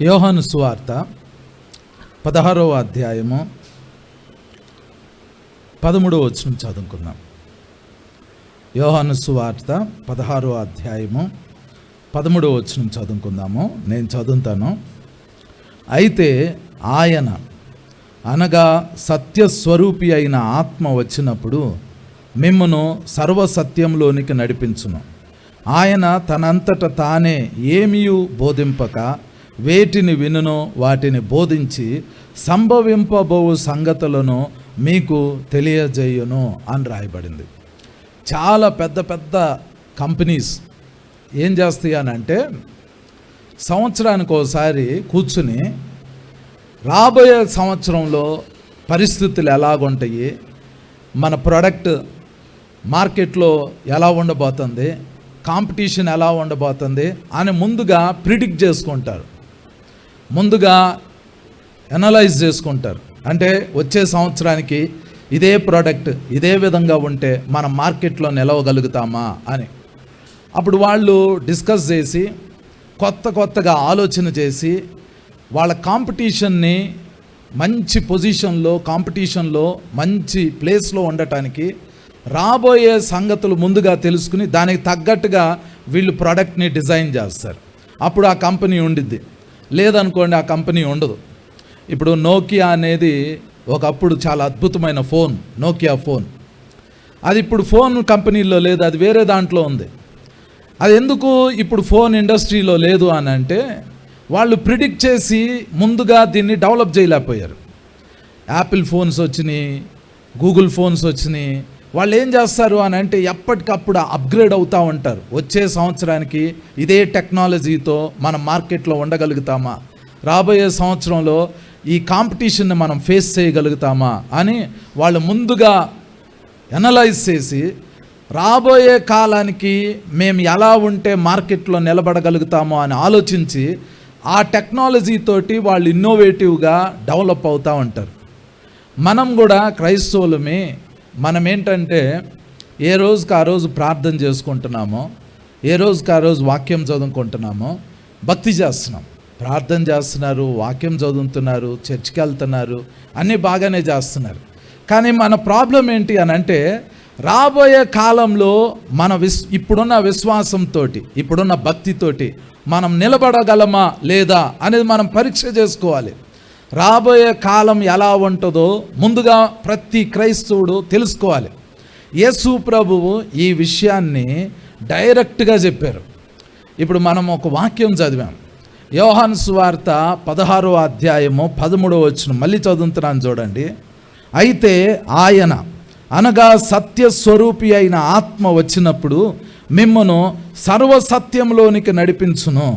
యోహాను సువార్త 16వ అధ్యాయము 13వ వచనం చదువుకుందాం. యోహాను సువార్త 16వ అధ్యాయము 13వ వచనం చదువుకుందాము. నేను చదువుతాను. అయితే ఆయన అనగా సత్యస్వరూపి అయిన ఆత్మ వచ్చినప్పుడు మిమ్మును సర్వసత్యంలోనికి నడిపించును. ఆయన తనంతట తానే ఏమీయు బోధింపక వేటిని వినునో వాటిని బోధించి సంభవింపబోవు సంగతులను మీకు తెలియజేయును అని రాయబడింది. చాలా పెద్ద పెద్ద కంపెనీస్ ఏం చేస్తాయి అని అంటే, సంవత్సరానికి ఒకసారి కూర్చుని రాబోయే సంవత్సరంలో పరిస్థితులు ఎలాగుంటాయి, మన ప్రోడక్ట్ మార్కెట్లో ఎలా ఉండబోతుంది, కాంపిటీషన్ ఎలా ఉండబోతుంది అని ముందుగా ప్రిడిక్ట్ చేసుకుంటారు, ముందుగా అనలైజ్ చేసుకుంటారు. అంటే వచ్చే సంవత్సరానికి ఇదే ప్రోడక్ట్ ఇదే విధంగా ఉంటే మనం మార్కెట్లో నిలవగలుగుతామా అని. అప్పుడు వాళ్ళు డిస్కస్ చేసి కొత్తగా ఆలోచన చేసి వాళ్ళ కాంపిటీషన్ని మంచి పొజిషన్లో, కాంపిటీషన్లో మంచి ప్లేస్లో ఉండటానికి రాబోయే సంగతులు ముందుగా తెలుసుకుని దానికి తగ్గట్టుగా వీళ్ళు ప్రోడక్ట్ని డిజైన్ చేస్తారు. అప్పుడు ఆ కంపెనీ ఉండిద్ది. లేదనుకోండి, ఆ కంపెనీ ఉండదు. ఇప్పుడు నోకియా అనేది ఒకప్పుడు చాలా అద్భుతమైన ఫోన్, నోకియా ఫోన్. అది ఇప్పుడు ఫోన్ కంపెనీలో లేదు, అది వేరే దాంట్లో ఉంది. అది ఎందుకు ఇప్పుడు ఫోన్ ఇండస్ట్రీలో లేదు అని అంటే, వాళ్ళు ప్రిడిక్ట్ చేసి ముందుగా దీన్ని డెవలప్ చేయలేకపోయారు. యాపిల్ ఫోన్స్ వచ్చినాయి, గూగుల్ ఫోన్స్ వచ్చినాయి. వాళ్ళు ఏం చేస్తారు అని అంటే ఎప్పటికప్పుడు అప్గ్రేడ్ అవుతూ ఉంటారు. వచ్చే సంవత్సరానికి ఇదే టెక్నాలజీతో మనం మార్కెట్లో ఉండగలుగుతామా, రాబోయే సంవత్సరంలో ఈ కాంపిటీషన్ని మనం ఫేస్ చేయగలుగుతామా అని వాళ్ళు ముందుగా అనలైజ్ చేసి రాబోయే కాలానికి మేము ఎలా ఉంటే మార్కెట్లో నిలబడగలుగుతామో అని ఆలోచించి ఆ టెక్నాలజీతోటి వాళ్ళు ఇన్నోవేటివ్గా డెవలప్ అవుతూ ఉంటారు. మనం కూడా క్రైస్తవులమే. మనం ఏంటంటే ఏ రోజుకి ఆ రోజు ప్రార్థన చేసుకుంటున్నామో, ఏ రోజుకి ఆ రోజు వాక్యం చదువుకుంటున్నామో, భక్తి చేస్తున్నాం. ప్రార్థన చేస్తున్నారు, వాక్యం చదువుతున్నారు, చర్చికి వెళ్తున్నారు, అన్నీ బాగానే చేస్తున్నారు. కానీ మన ప్రాబ్లం ఏంటి అని అంటే, రాబోయే కాలంలో మన ఇప్పుడున్న విశ్వాసంతో, ఇప్పుడున్న భక్తితోటి మనం నిలబడగలమా లేదా అనేది మనం పరీక్ష చేసుకోవాలి. రాబోయే కాలం ఎలా ఉంటుందో ముందుగా ప్రతి క్రైస్తవుడు తెలుసుకోవాలి. యేసు ప్రభువు ఈ విషయాన్ని డైరెక్ట్గా చెప్పారు. ఇప్పుడు మనం ఒక వాక్యం చదివాం, యోహాను సువార్త 16వ అధ్యాయము 13వ వచనం. మళ్ళీ చదువుతున్నాను చూడండి. అయితే ఆయన అనగా సత్యస్వరూపి అయిన ఆత్మ వచ్చినప్పుడు మిమ్మును సర్వసత్యంలోనికి నడిపించును.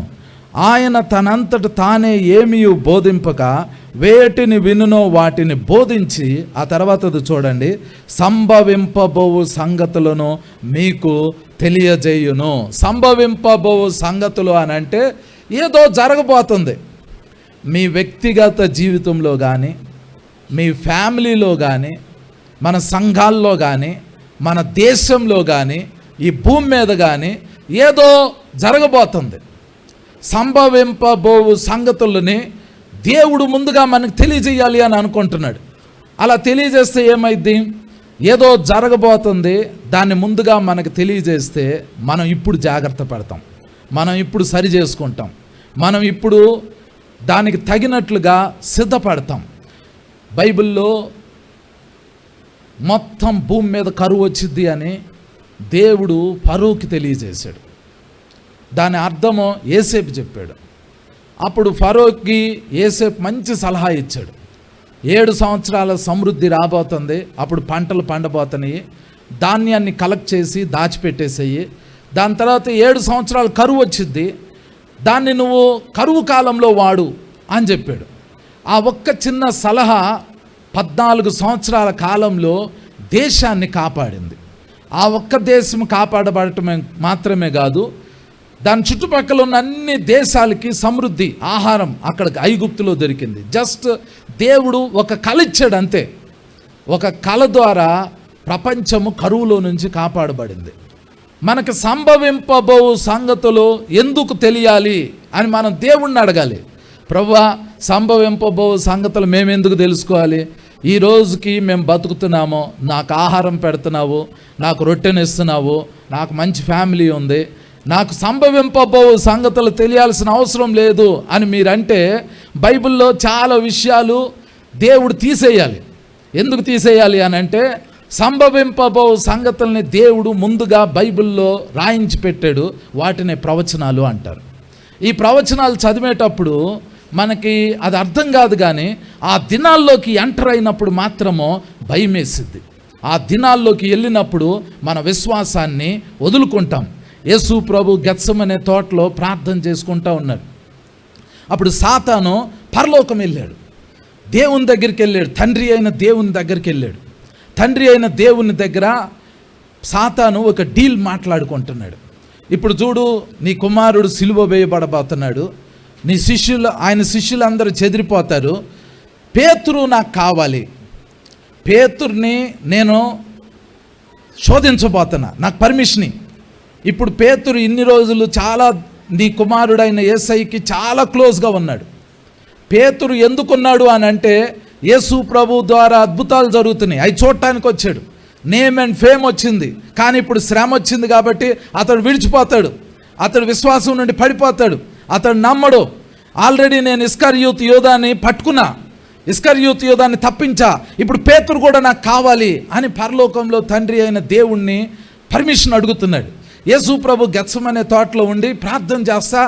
ఆయన తనంతట తానే ఏమీయు బోధింపక వేటిని వినునో వాటిని బోధించి, ఆ తర్వాతది చూడండి, సంభవింపబోవు సంగతులను మీకు తెలియజేయును. సంభవింపబోవు సంగతులు అని అంటే ఏదో జరగబోతుంది. మీ వ్యక్తిగత జీవితంలో కానీ, మీ ఫ్యామిలీలో కానీ, మన సంఘాల్లో కానీ, మన దేశంలో కానీ, ఈ భూమి మీద కానీ ఏదో జరగబోతుంది. సంభవింపబోవు సంగతులని దేవుడు ముందుగా మనకు తెలియజేయాలి అని అనుకుంటున్నాడు. అలా తెలియజేస్తే ఏమైంది? ఏదో జరగబోతుంది, దాన్ని ముందుగా మనకు తెలియజేస్తే మనం ఇప్పుడు జాగ్రత్త పడతాం, మనం ఇప్పుడు సరి చేసుకుంటాం, మనం ఇప్పుడు దానికి తగినట్లుగా సిద్ధపడతాం. బైబిల్లో మొత్తం భూమి మీద కరువు వచ్చింది అని దేవుడు ఫరోకి తెలియజేశాడు. దాని అర్థము యోసేపు చెప్పాడు. అప్పుడు ఫరోకి యోసేపు మంచి సలహా ఇచ్చాడు. 7 సంవత్సరాల సమృద్ధి రాబోతుంది, అప్పుడు పంటలు పండబోతున్నాయి, ధాన్యాన్ని కలెక్ట్ చేసి దాచిపెట్టేసేయి. దాని తర్వాత 7 సంవత్సరాలు కరువు వచ్చింది, దాన్ని నువ్వు కరువు కాలంలో వాడు అని చెప్పాడు. ఆ ఒక్క చిన్న సలహా 14 సంవత్సరాల కాలంలో దేశాన్ని కాపాడింది. ఆ ఒక్క దేశం కాపాడబడటమే మాత్రమే కాదు, దాని చుట్టుపక్కల ఉన్న అన్ని దేశాలకి సమృద్ధి ఆహారం అక్కడ ఐగుప్తులో దొరికింది. జస్ట్ దేవుడు ఒక కళ ఇచ్చాడు అంతే. ఒక కళ ద్వారా ప్రపంచము కరువులో నుంచి కాపాడబడింది. మనకు సంభవింపబోవు సంగతులు ఎందుకు తెలియాలి అని మనం దేవుణ్ణి అడగాలి. ప్రభువా, సంభవింపబో సంగతులు మేమెందుకు తెలుసుకోవాలి? ఈ రోజుకి మేము బతుకుతున్నాము, నాకు ఆహారం పెడుతున్నావు, నాకు రొట్టెనిస్తున్నావు, నాకు మంచి ఫ్యామిలీ ఉంది, నాకు సంభవింపబో సంగతులు తెలియాల్సిన అవసరం లేదు అని మీరంటే బైబిల్లో చాలా విషయాలు దేవుడు తీసేయాలి. ఎందుకు తీసేయాలి అని అంటే, సంభవింపబో సంగతుల్ని దేవుడు ముందుగా బైబిల్లో రాయించి పెట్టాడు. వాటిని ప్రవచనాలు అంటారు. ఈ ప్రవచనాలు చదివేటప్పుడు మనకి అది అర్థం కాదు, కానీ ఆ దినాల్లోకి ఎంటర్ అయినప్పుడు మాత్రము భయం వేసిద్ది. ఆ దినాల్లోకి వెళ్ళినప్పుడు మన విశ్వాసాన్ని వదులుకుంటాం. యేసు ప్రభు గెత్సెమనే తోటలో ప్రార్థన చేసుకుంటూ ఉన్నాడు. అప్పుడు సాతాను పరలోకం వెళ్ళాడు, దేవుని దగ్గరికి వెళ్ళాడు, తండ్రి అయిన దేవుని దగ్గరికి వెళ్ళాడు. తండ్రి అయిన దేవుని దగ్గర సాతాను ఒక డీల్ మాట్లాడుకుంటున్నాడు. ఇప్పుడు చూడు, నీ కుమారుడు సిలువ వేయబడబోతున్నాడు, నీ ఆయన శిష్యులందరూ చెదిరిపోతారు, పేతురు నాకు కావాలి, పేతుర్ని నేను శోధించబోతున్నా, నాకు పర్మిషన్. ఇప్పుడు పేతురు ఇన్ని రోజులు చాలా నీ కుమారుడైన యేసయ్యకి చాలా క్లోజ్గా ఉన్నాడు. పేతురు ఎందుకున్నాడు అని అంటే, యేసు ప్రభు ద్వారా అద్భుతాలు జరుగుతున్నాయి, అవి చూడటానికి వచ్చాడు. నేమ్ అండ్ ఫేమ్ వచ్చింది, కానీ ఇప్పుడు శ్రమ వచ్చింది కాబట్టి అతడు విడిచిపోతాడు, అతడు విశ్వాసం నుండి పడిపోతాడు, అతడు నమ్మడు. ఆల్రెడీ నేను ఇస్కరియోతు యోధాని పట్టుకున్నా, ఇస్కరియోతు యోధాన్ని తప్పించా, ఇప్పుడు పేతురు కూడా నాకు కావాలి అని పరలోకంలో తండ్రి అయిన దేవుణ్ణి పర్మిషన్ అడుగుతున్నాడు. యేసు ప్రభు గెత్సెమనే తోటలో ఉండి ప్రార్థన చేస్తా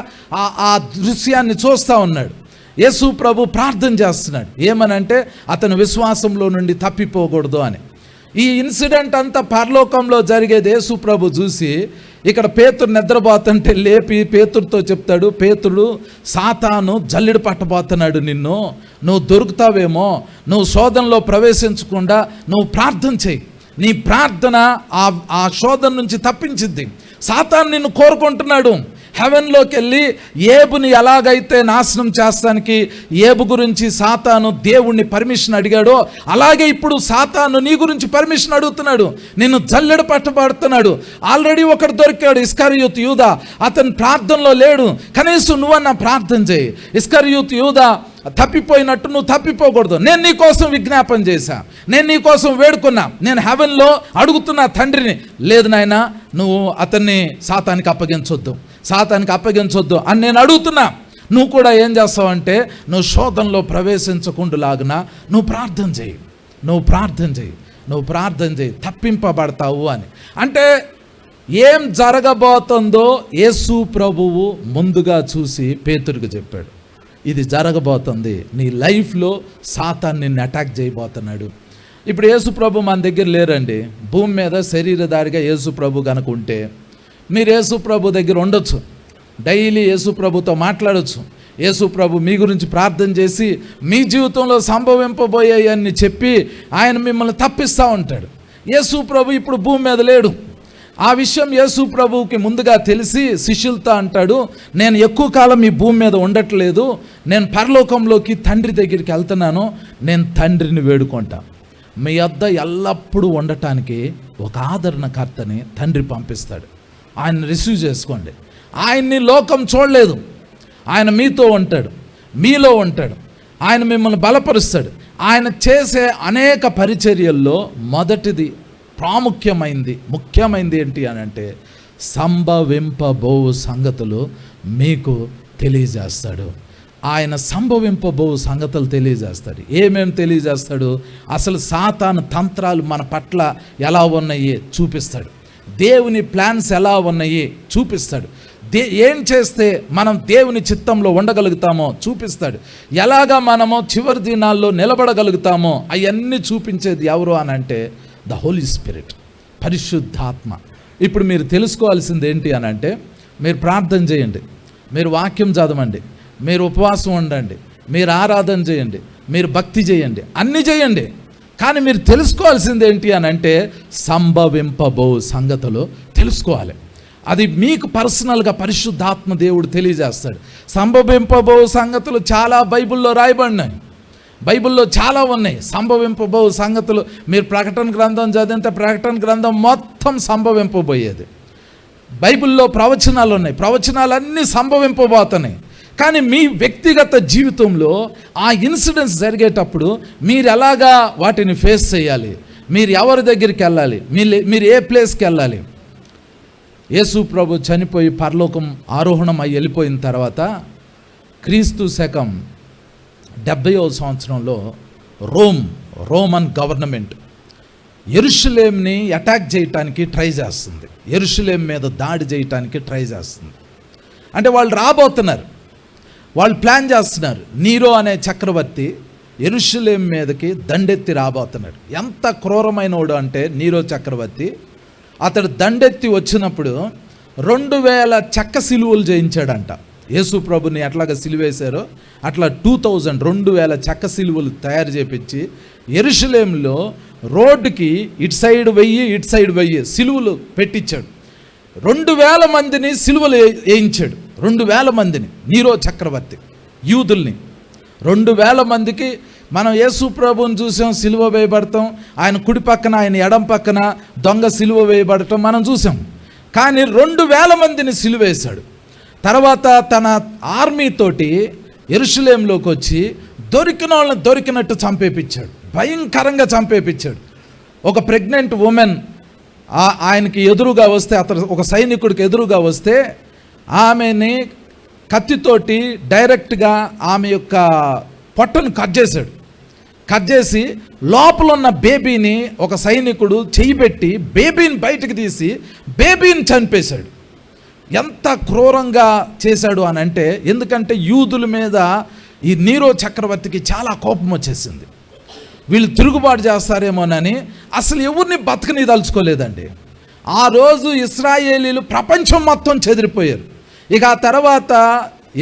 ఆ దృశ్యాన్ని చూస్తూ ఉన్నాడు. యేసు ప్రభు ప్రార్థన చేస్తున్నాడు, ఏమనంటే అతను విశ్వాసంలో నుండి తప్పిపోకూడదు అని. ఈ ఇన్సిడెంట్ అంతా పరలోకంలో జరిగేది యేసు ప్రభు చూసి, ఇక్కడ పేతురు నిద్రపోతుంటే లేపి పేతురుతో చెప్తాడు, పేతురు, సాతాను జల్లెడ పట్టబోతున్నాడు, నువ్వు దొరుకుతావేమో, నువ్వు శోధనలో ప్రవేశించకుండా నువ్వు ప్రార్థన చేయి, నీ ప్రార్థన ఆ శోధన నుంచి తప్పించిద్ది. సాతాను నిన్ను కోరుకుంటున్నాడు. హెవెన్లోకి వెళ్ళి ఏబుని ఎలాగైతే నాశనం చేస్తానికి ఏబు గురించి సాతాను దేవుణ్ణి పర్మిషన్ అడిగాడో, అలాగే ఇప్పుడు సాతాను నీ గురించి పర్మిషన్ అడుగుతున్నాడు, నిన్ను జల్లెడ పట్టబడుతున్నాడు. ఆల్రెడీ ఒకడు దొరికాడు, ఇస్కరియోతు యూదా, అతను ప్రార్థనలో లేడు, కనీసం నువ్వన్నా ప్రార్థన చేయి. ఇస్కరియోతు యూదా తప్పిపోయినట్టు నువ్వు తప్పిపోకూడదు, నేను నీ కోసం విజ్ఞాపన చేశా, నేను నీ కోసం వేడుకున్నా, నేను హెవెన్లో అడుగుతున్నా తండ్రిని, లేదు నాయనా నువ్వు అతన్ని సాతానికి అప్పగించొద్దు అని నేను అడుగుతున్నా. నువ్వు కూడా ఏం చేస్తావంటే, నువ్వు శోధనలో ప్రవేశించకుండాలాగున నువ్వు ప్రార్థన చేయి, తప్పింపబడతావు అని. అంటే ఏం జరగబోతుందో యేసు ప్రభువు ముందుగా చూసి పేతురుకు చెప్పాడు, ఇది జరగబోతుంది, నీ లైఫ్లో సాతాను నిన్ను అటాక్ చేయబోతున్నాడు. ఇప్పుడు యేసు ప్రభు మన దగ్గర లేరండి, భూమి మీద శరీరధారిగా యేసు ప్రభు కనుక ఉంటే మీరు యేసు ప్రభు దగ్గర ఉండొచ్చు, డైలీ యేసు ప్రభుతో మాట్లాడొచ్చు, యేసు ప్రభు మీ గురించి ప్రార్థన చేసి మీ జీవితంలో సంభవింపబోయేయని చెప్పి ఆయన మిమ్మల్ని తప్పిస్తూ ఉంటాడు. యేసు ప్రభు ఇప్పుడు భూమి మీద లేడు. ఆ విషయం యేసు ప్రభువుకి ముందుగా తెలిసి శిష్యులతో అంటాడు, నేను ఎక్కువ కాలం ఈ భూమి మీద ఉండట్లేదు, నేను పరలోకంలోకి తండ్రి దగ్గరికి వెళ్తున్నాను, నేను తండ్రిని వేడుకుంటా, మీ వద్ద ఎల్లప్పుడూ ఉండటానికి ఒక ఆదరణకర్తని తండ్రి పంపిస్తాడు, ఆయన రిసీవ్ చేసుకోండి. ఆయన్ని లోకం చూడలేదు, ఆయన మీతో ఉంటాడు, మీలో ఉంటాడు, ఆయన మిమ్మల్ని బలపరుస్తాడు. ఆయన చేసే అనేక పరిచర్యల్లో మొదటిది ముఖ్యమైనది ఏంటి అని అంటే, సంభవింపబో సంగతులు మీకు తెలియజేస్తాడు. ఆయన సంభవింపబో సంగతులు తెలియజేస్తాడు. ఏమేమి తెలియజేస్తాడు? అసలు సాతాను తంత్రాలు మన పట్ల ఎలా ఉన్నాయి చూపిస్తాడు, దేవుని ప్లాన్స్ ఎలా ఉన్నాయి చూపిస్తాడు, ఏం చేస్తే మనం దేవుని చిత్తంలో ఉండగలుగుతామో చూపిస్తాడు, ఎలాగా మనము చివరి దినాల్లో నిలబడగలుగుతామో అవన్నీ చూపించేది ఎవరు అని అంటే ద హోలీ స్పిరిట్, పరిశుద్ధాత్మ. ఇప్పుడు మీరు తెలుసుకోవాల్సింది ఏంటి అని అంటే, మీరు ప్రార్థన చేయండి, మీరు వాక్యం చదవండి, మీరు ఉపవాసం ఉండండి, మీరు ఆరాధన చేయండి, మీరు భక్తి చేయండి, అన్నీ చేయండి, కానీ మీరు తెలుసుకోవాల్సింది ఏంటి అని అంటే సంభవింపబో సంగతులు తెలుసుకోవాలి. అది మీకు పర్సనల్గా పరిశుద్ధాత్మ దేవుడు తెలియజేస్తాడు. సంభవింపబో సంగతులు చాలా బైబిల్లో రాయబడినాయి, బైబిల్లో చాలా ఉన్నాయి సంభవింపబో సంగతులు. మీరు ప్రకటన గ్రంథం చదివితే ప్రకటన గ్రంథం మొత్తం సంభవింపబోయేది. బైబిల్లో ప్రవచనాలు ఉన్నాయి, ప్రవచనాలన్నీ సంభవింపబోతున్నాయి. కానీ మీ వ్యక్తిగత జీవితంలో ఆ ఇన్సిడెంట్స్ జరిగేటప్పుడు మీరు ఎలాగా వాటిని ఫేస్ చేయాలి, మీరు ఎవరి దగ్గరికి వెళ్ళాలి, మీరు ఏ ప్లేస్కి వెళ్ళాలి. యేసు ప్రభు చనిపోయి పరలోకం ఆరోహణం అయి వెళ్ళిపోయిన తర్వాత క్రీస్తు శకం 70వ సంవత్సరంలో రోమన్ గవర్నమెంట్ యెరూషలేంని అటాక్ చేయటానికి ట్రై చేస్తుంది. యెరూషలేం మీద దాడి చేయటానికి ట్రై చేస్తుంది. అంటే వాళ్ళు రాబోతున్నారు, వాళ్ళు ప్లాన్ చేస్తున్నారు. నీరో అనే చక్రవర్తి యెరూషలేం మీదకి దండెత్తి రాబోతున్నాడు. ఎంత క్రూరమైనోడు అంటే నీరో చక్రవర్తి, అతడు దండెత్తి వచ్చినప్పుడు 2000 చెక్క సిలువలు చేయించాడంట. యేసు ప్రభుని ఎట్లాగా సిలువేశారో అట్లా 2000 చెక్క సిలువలు తయారు చేపించి యెరూషలేంలో రోడ్డుకి ఇటు సైడ్ 1000 ఇటు సైడ్ 1000 సిలువలు పెట్టించాడు. 2000 మందిని సిలువలు వేయించాడు. 2000 మందిని నీరో చక్రవర్తి యూదుల్ని 2000 మందికి. మనం యేసు ప్రభువుని చూసాం, సిలువ వేయబడతాం, ఆయన కుడి పక్కన ఆయన ఎడం పక్కన దొంగ సిలువ వేయబడటం మనం చూసాం. కానీ 2000 మందిని సిలువేశాడు. తర్వాత తన ఆర్మీతోటి యెరూషలేంలోకి వచ్చి దొరికిన వాళ్ళని దొరికినట్టు చంపేపించాడు, భయంకరంగా చంపేపించాడు. ఒక ప్రెగ్నెంట్ ఉమెన్ ఆయనకి ఎదురుగా వస్తే, అతను ఒక సైనికుడికి ఎదురుగా వస్తే ఆమెని కత్తితోటి డైరెక్ట్గా ఆమె యొక్క పొట్టను కట్ చేశాడు. కట్ చేసి లోపల ఉన్న బేబీని ఒక సైనికుడు చెయ్యి పెట్టి బేబీని బయటకు తీసి బేబీని చంపేశాడు. ఎంత క్రూరంగా చేశాడు అని అంటే, ఎందుకంటే యూదుల మీద ఈ నీరో చక్రవర్తికి చాలా కోపం వచ్చేసింది. వీళ్ళు తిరుగుబాటు చేస్తారేమోనని అసలు ఎవరిని బతకని దలుచుకోలేదండి. ఆ రోజు ఇశ్రాయేలీలు ప్రపంచం మొత్తం చెదిరిపోయారు. ఇక ఆ తర్వాత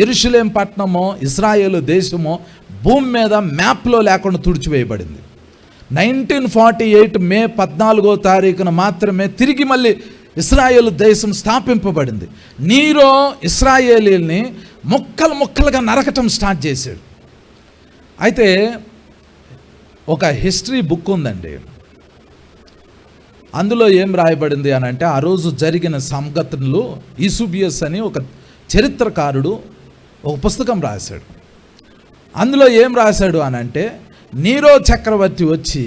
యెరూషలేం పట్టణము, ఇశ్రాయేలు దేశము భూమి మీద మ్యాప్లో లేకుండా తుడిచివేయబడింది. 1948 మే 14వ తారీఖున మాత్రమే తిరిగి మళ్ళీ ఇశ్రాయేలు దేశం స్థాపింపబడింది. నీరో ఇశ్రాయేలీల్ని ముక్కలుగా నరకటం స్టార్ట్ చేశాడు. అయితే ఒక హిస్టరీ బుక్ ఉందండి, అందులో ఏం రాయబడింది అని అంటే, ఆ రోజు జరిగిన సంఘటనలు యూసేబియస్ అని ఒక చరిత్రకారుడు ఒక పుస్తకం రాశాడు. అందులో ఏం రాశాడు అని అంటే, నీరో చక్రవర్తి వచ్చి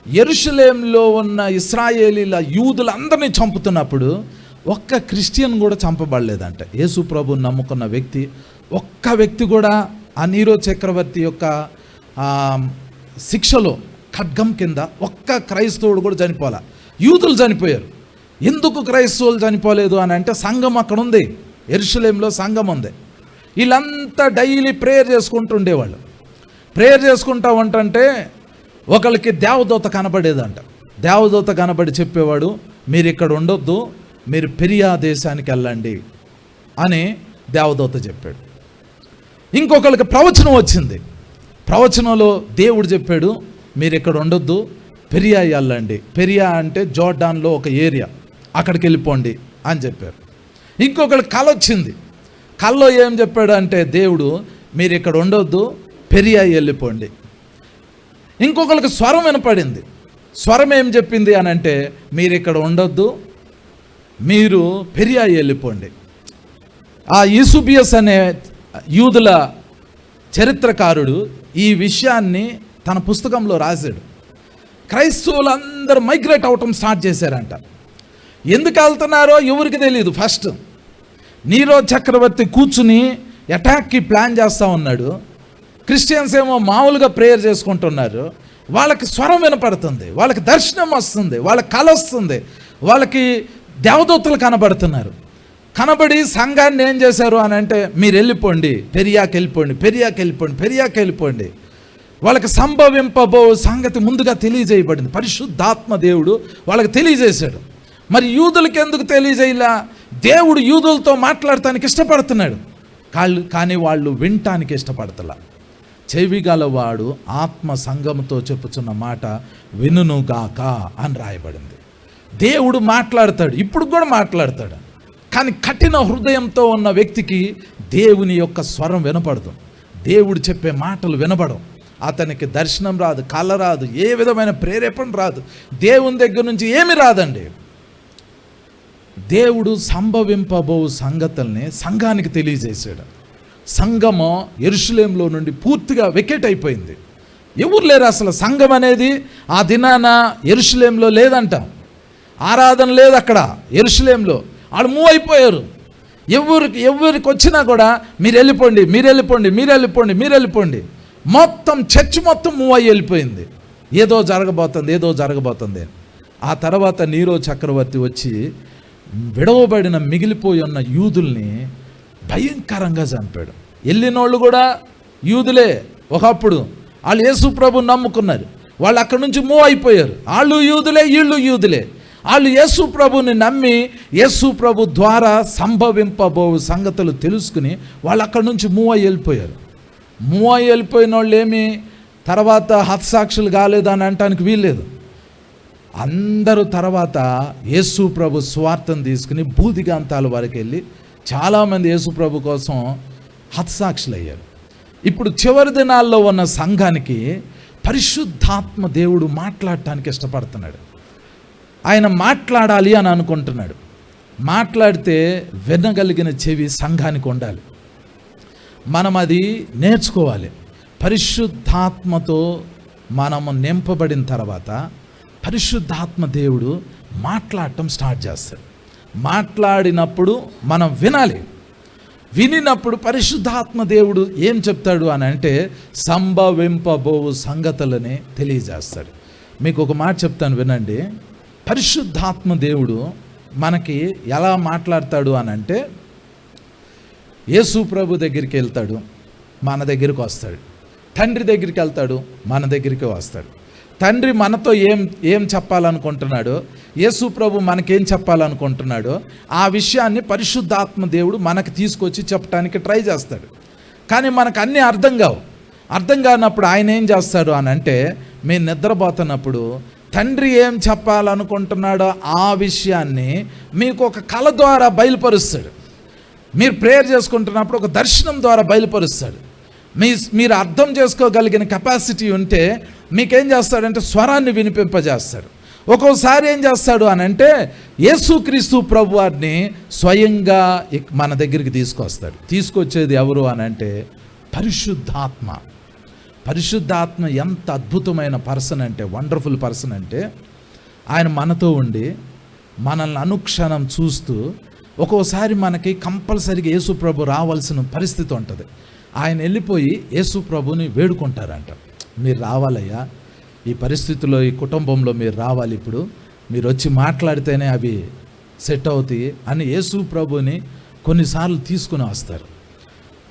యెరూషలేంలో ఉన్న ఇశ్రాయేలీల యూదులందరినీ చంపుతున్నప్పుడు ఒక్క క్రిస్టియన్ కూడా చంపబడలేదంట. యేసు ప్రభువుని నమ్ముకున్న వ్యక్తి ఒక్క వ్యక్తి కూడా ఆ నీరో చక్రవర్తి యొక్క శిక్షలో ఖడ్గం కింద ఒక్క క్రైస్తవుడు కూడా చనిపోలే. యూదులు చనిపోయారు. ఎందుకు క్రైస్తవులు చనిపోలేదు అని అంటే, సంఘం అక్కడ ఉంది, యెరూషలేంలో సంఘం ఉంది. వీళ్ళంతా డైలీ ప్రేయర్ చేసుకుంటూ ఉండేవాళ్ళు. ప్రేయర్ చేసుకుంటా ఉంటుంటే ఒకరికి దేవదూత కనబడేదంట. దేవదూత కనబడి చెప్పేవాడు, మీరు ఇక్కడ ఉండొద్దు, మీరు పెరియా దేశానికి వెళ్ళండి అని దేవదూత చెప్పాడు. ఇంకొకరికి ప్రవచనం వచ్చింది. ప్రవచనంలో దేవుడు చెప్పాడు, మీరు ఇక్కడ ఉండొద్దు, పెరియా వెళ్ళండి. పెరియా అంటే జోర్డాన్లో ఒక ఏరియా, అక్కడికి వెళ్ళిపోండి అని చెప్పారు. ఇంకొకరికి కళ వచ్చింది. కళ్ళలో ఏం చెప్పాడు అంటే దేవుడు, మీరు ఇక్కడ ఉండొద్దు, పెరియా వెళ్ళిపోండి. ఇంకొకరికి స్వరం వినపడింది. స్వరం ఏం చెప్పింది అని అంటే, మీరు ఇక్కడ ఉండొద్దు, మీరు పెరియా వెళ్ళిపోండి. ఆ యూసేబియస్ అనే యూదుల చరిత్రకారుడు ఈ విషయాన్ని తన పుస్తకంలో రాశాడు. క్రైస్తవులందరూ మైగ్రేట్ అవటం స్టార్ట్ చేశారంట. ఎందుకు వెళ్తున్నారో ఎవరికి తెలియదు. ఫస్ట్ నీరో చక్రవర్తి కూర్చుని అటాక్కి ప్లాన్ చేస్తూ ఉన్నాడు. క్రిస్టియన్స్ ఏమో మామూలుగా ప్రేయర్ చేసుకుంటున్నారు. వాళ్ళకి స్వరం వినపడుతుంది, వాళ్ళకి దర్శనం వస్తుంది, వాళ్ళకి కళ వస్తుంది, వాళ్ళకి దేవదూతలు కనబడుతున్నారు. కనబడి సంఘాన్ని ఏం చేశారు అని అంటే, మీరు వెళ్ళిపోండి, పెరియాకి వెళ్ళిపోండి, పెరియాకి వెళ్ళిపోండి, పెరియాకి వెళ్ళిపోండి. వాళ్ళకి సంభవింపబో సంగతి ముందుగా తెలియజేయబడింది. పరిశుద్ధాత్మ దేవుడు వాళ్ళకి తెలియజేశాడు. మరి యూదులకి ఎందుకు తెలియజేయలా? దేవుడు యూదులతో మాట్లాడటానికి ఇష్టపడుతున్నాడు, కానీ వాళ్ళు వినటానికి ఇష్టపడతలా. చెవిగలవాడు ఆత్మ సంఘముతో చెప్పుచున్న మాట వినుగాక అని రాయబడింది. దేవుడు మాట్లాడతాడు, ఇప్పుడు కూడా మాట్లాడతాడు. కానీ కఠిన హృదయంతో ఉన్న వ్యక్తికి దేవుని యొక్క స్వరం వినపడదు, దేవుడు చెప్పే మాటలు వినపడవు. అతనికి దర్శనం రాదు, కళ రాదు, ఏ విధమైన ప్రేరేపణ రాదు, దేవుని దగ్గర నుంచి ఏమి రాదండి. దేవుడు సంభవింపబో సంగతుల్ని సంఘానికి తెలియజేశాడు. సంఘము యెరూషలేములో నుండి పూర్తిగా వెకేట్ అయిపోయింది. ఎవరు లేరు అసలు. సంఘం అనేది ఆ దినాన యెరూషలేములో లేదంట. ఆరాధన లేదు అక్కడ యెరూషలేములో. వాళ్ళు మూవ్ అయిపోయారు. ఎవరికి వచ్చినా కూడా మీరు వెళ్ళిపోండి. మొత్తం చర్చ్ మొత్తం మూవ్ అయ్యి వెళ్ళిపోయింది. ఏదో జరగబోతుంది. ఆ తర్వాత నీరో చక్రవర్తి వచ్చి విడవబడిన మిగిలిపోయి ఉన్న యూదుల్ని భయంకరంగా చంపాడు. వెళ్ళినోళ్ళు కూడా యూదులే. ఒకప్పుడు వాళ్ళు యేసు ప్రభుని నమ్ముకున్నారు. వాళ్ళు అక్కడి నుంచి మూవ్ అయిపోయారు. వాళ్ళు యూదులే, వీళ్ళు యూదులే. వాళ్ళు యేసు ప్రభుని నమ్మి యేసు ప్రభు ద్వారా సంభవింపబో సంగతులు తెలుసుకుని వాళ్ళు అక్కడి నుంచి మూవ్ అయ్యి వెళ్ళిపోయారు. వెళ్ళిపోయిన వాళ్ళు ఏమి తర్వాత హతసాక్షులు కాలేదని అనటానికి వీల్లేదు. అందరూ తర్వాత యేసు ప్రభు స్వార్థం తీసుకుని భూదిగాంతాల వరకు వెళ్ళి చాలామంది యేసు ప్రభు కోసం హతసాక్షులు అయ్యారు. ఇప్పుడు చివరి దినాల్లో ఉన్న సంఘానికి పరిశుద్ధాత్మ దేవుడు మాట్లాడటానికి ఇష్టపడుతున్నాడు. ఆయన మాట్లాడాలి అని అనుకుంటున్నాడు. మాట్లాడితే వినగలిగిన చెవి సంఘానికి ఉండాలి. మనం అది నేర్చుకోవాలి. పరిశుద్ధాత్మతో మనము నింపబడిన తర్వాత పరిశుద్ధాత్మ దేవుడు మాట్లాడటం స్టార్ట్ చేస్తాడు. మాట్లాడినప్పుడు మనం వినాలి. వినినప్పుడు పరిశుద్ధాత్మ దేవుడు ఏం చెప్తాడు అని అంటే సంభవింపబోవు సంగతులని తెలియజేస్తాడు. మీకు ఒక మాట చెప్తాను వినండి. పరిశుద్ధాత్మ దేవుడు మనకి ఎలా మాట్లాడతాడు అని అంటే యేసు ప్రభు దగ్గరికి వెళ్తాడు, మన దగ్గరికి వస్తాడు. తండ్రి దగ్గరికి వెళ్తాడు, మన దగ్గరికి వస్తాడు. తండ్రి మనతో ఏం చెప్పాలనుకుంటున్నాడో, యేసు ప్రభు మనకేం చెప్పాలనుకుంటున్నాడో ఆ విషయాన్ని పరిశుద్ధాత్మ దేవుడు మనకు తీసుకొచ్చి చెప్పడానికి ట్రై చేస్తాడు. కానీ మనకు అన్నీ అర్థం కానప్పుడు ఆయన ఏం చేస్తాడు అని అంటే మేము నిద్రపోతున్నప్పుడు తండ్రి ఏం చెప్పాలనుకుంటున్నాడో ఆ విషయాన్ని మీకు ఒక కళ ద్వారా బయలుపరుస్తాడు. మీరు ప్రేయర్ చేసుకుంటున్నప్పుడు ఒక దర్శనం ద్వారా బయలుపరుస్తాడు. మీరు అర్థం చేసుకోగలిగిన కెపాసిటీ ఉంటే మీకేం చేస్తాడంటే స్వరాన్ని వినిపింపజేస్తాడు. ఒక్కోసారి ఏం చేస్తాడు అని అంటే యేసుక్రీస్తు ప్రభు వారిని స్వయంగా మన దగ్గరికి తీసుకొస్తాడు. తీసుకొచ్చేది ఎవరు అని అంటే పరిశుద్ధాత్మ. పరిశుద్ధాత్మ ఎంత అద్భుతమైన పర్సన్ అంటే, వండర్ఫుల్ పర్సన్ అంటే, ఆయన మనతో ఉండి మనల్ని అనుక్షణం చూస్తూ ఒక్కోసారి మనకి కంపల్సరీగా యేసు ప్రభు రావాల్సిన పరిస్థితి ఉంటుంది. ఆయన వెళ్ళిపోయి యేసు ప్రభుని వేడుకుంటారంట. మీరు రావాలయ్యా, ఈ పరిస్థితిలో ఈ కుటుంబంలో మీరు రావాలి, ఇప్పుడు మీరు వచ్చి మాట్లాడితేనే అవి సెట్ అవుతాయి అని యేసు ప్రభుని కొన్నిసార్లు తీసుకుని వస్తారు.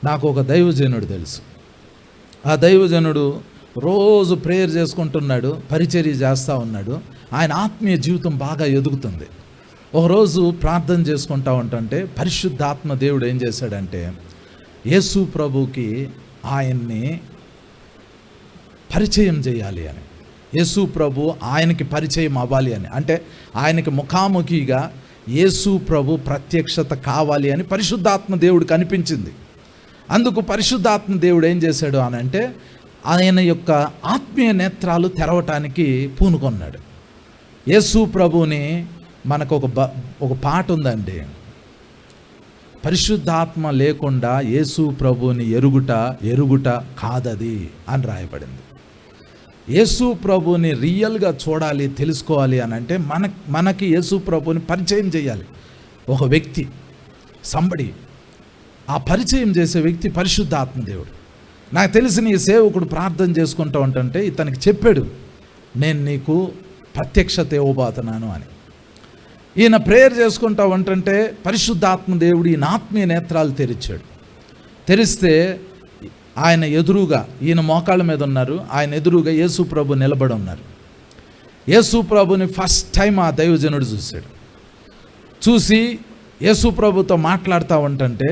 నాకు ఒక దైవజనుడు తెలుసు. ఆ దైవజనుడు రోజు ప్రేయర్ చేసుకుంటున్నాడు, పరిచర్య చేస్తూ ఉన్నాడు. ఆయన ఆత్మీయ జీవితం బాగా ఎదుగుతుంది. ఒకరోజు ప్రార్థన చేసుకుంటూ ఉంటుంటే పరిశుద్ధాత్మ దేవుడు ఏం చేశాడంటే యేసు ప్రభుకి ఆయన్ని పరిచయం చేయాలి అని, యేసు ప్రభు ఆయనకి పరిచయం అవ్వాలి అని, అంటే ఆయనకి ముఖాముఖిగా యేసు ప్రభు ప్రత్యక్షత కావాలి అని పరిశుద్ధాత్మ దేవుడికి అనిపించింది. అందుకు పరిశుద్ధాత్మ దేవుడు ఏం చేశాడు అని అంటే ఆయన యొక్క ఆత్మీయ నేత్రాలు తెరవటానికి పూనుకొన్నాడు. యేసు ప్రభుని మనకు ఒక పాట ఉందండి, పరిశుద్ధాత్మ లేకుండా యేసు ప్రభుని ఎరుగుట కాదది అని రాయబడింది. యేసు ప్రభుని రియల్గా చూడాలి, తెలుసుకోవాలి అని అంటే మనకి యేసు ప్రభుని పరిచయం చేయాలి. ఒక వ్యక్తి, సంబడి, ఆ పరిచయం చేసే వ్యక్తి పరిశుద్ధాత్మ దేవుడు. నాకు తెలిసిన ఈ సేవకుడు ప్రార్థన చేసుకుంటూ ఉంటుంటే ఇతనికి చెప్పాడు, నేను నీకు ప్రత్యక్షత ఇవ్వబోతున్నాను అని. ఈయన ప్రేయర్ చేసుకుంటూ ఉంటుంటే పరిశుద్ధాత్మ దేవుడు ఈయన ఆత్మీయ నేత్రాలు తెరిస్తే ఆయన ఎదురుగా, ఈయన మోకాళ్ళ మీద ఉన్నారు, ఆయన ఎదురుగా యేసు ప్రభు నిలబడి ఉన్నారు. యేసు ప్రభుని ఫస్ట్ టైం ఆ దైవజనుడు చూసి యేసు ప్రభుతో మాట్లాడుతూ ఉంటుంటే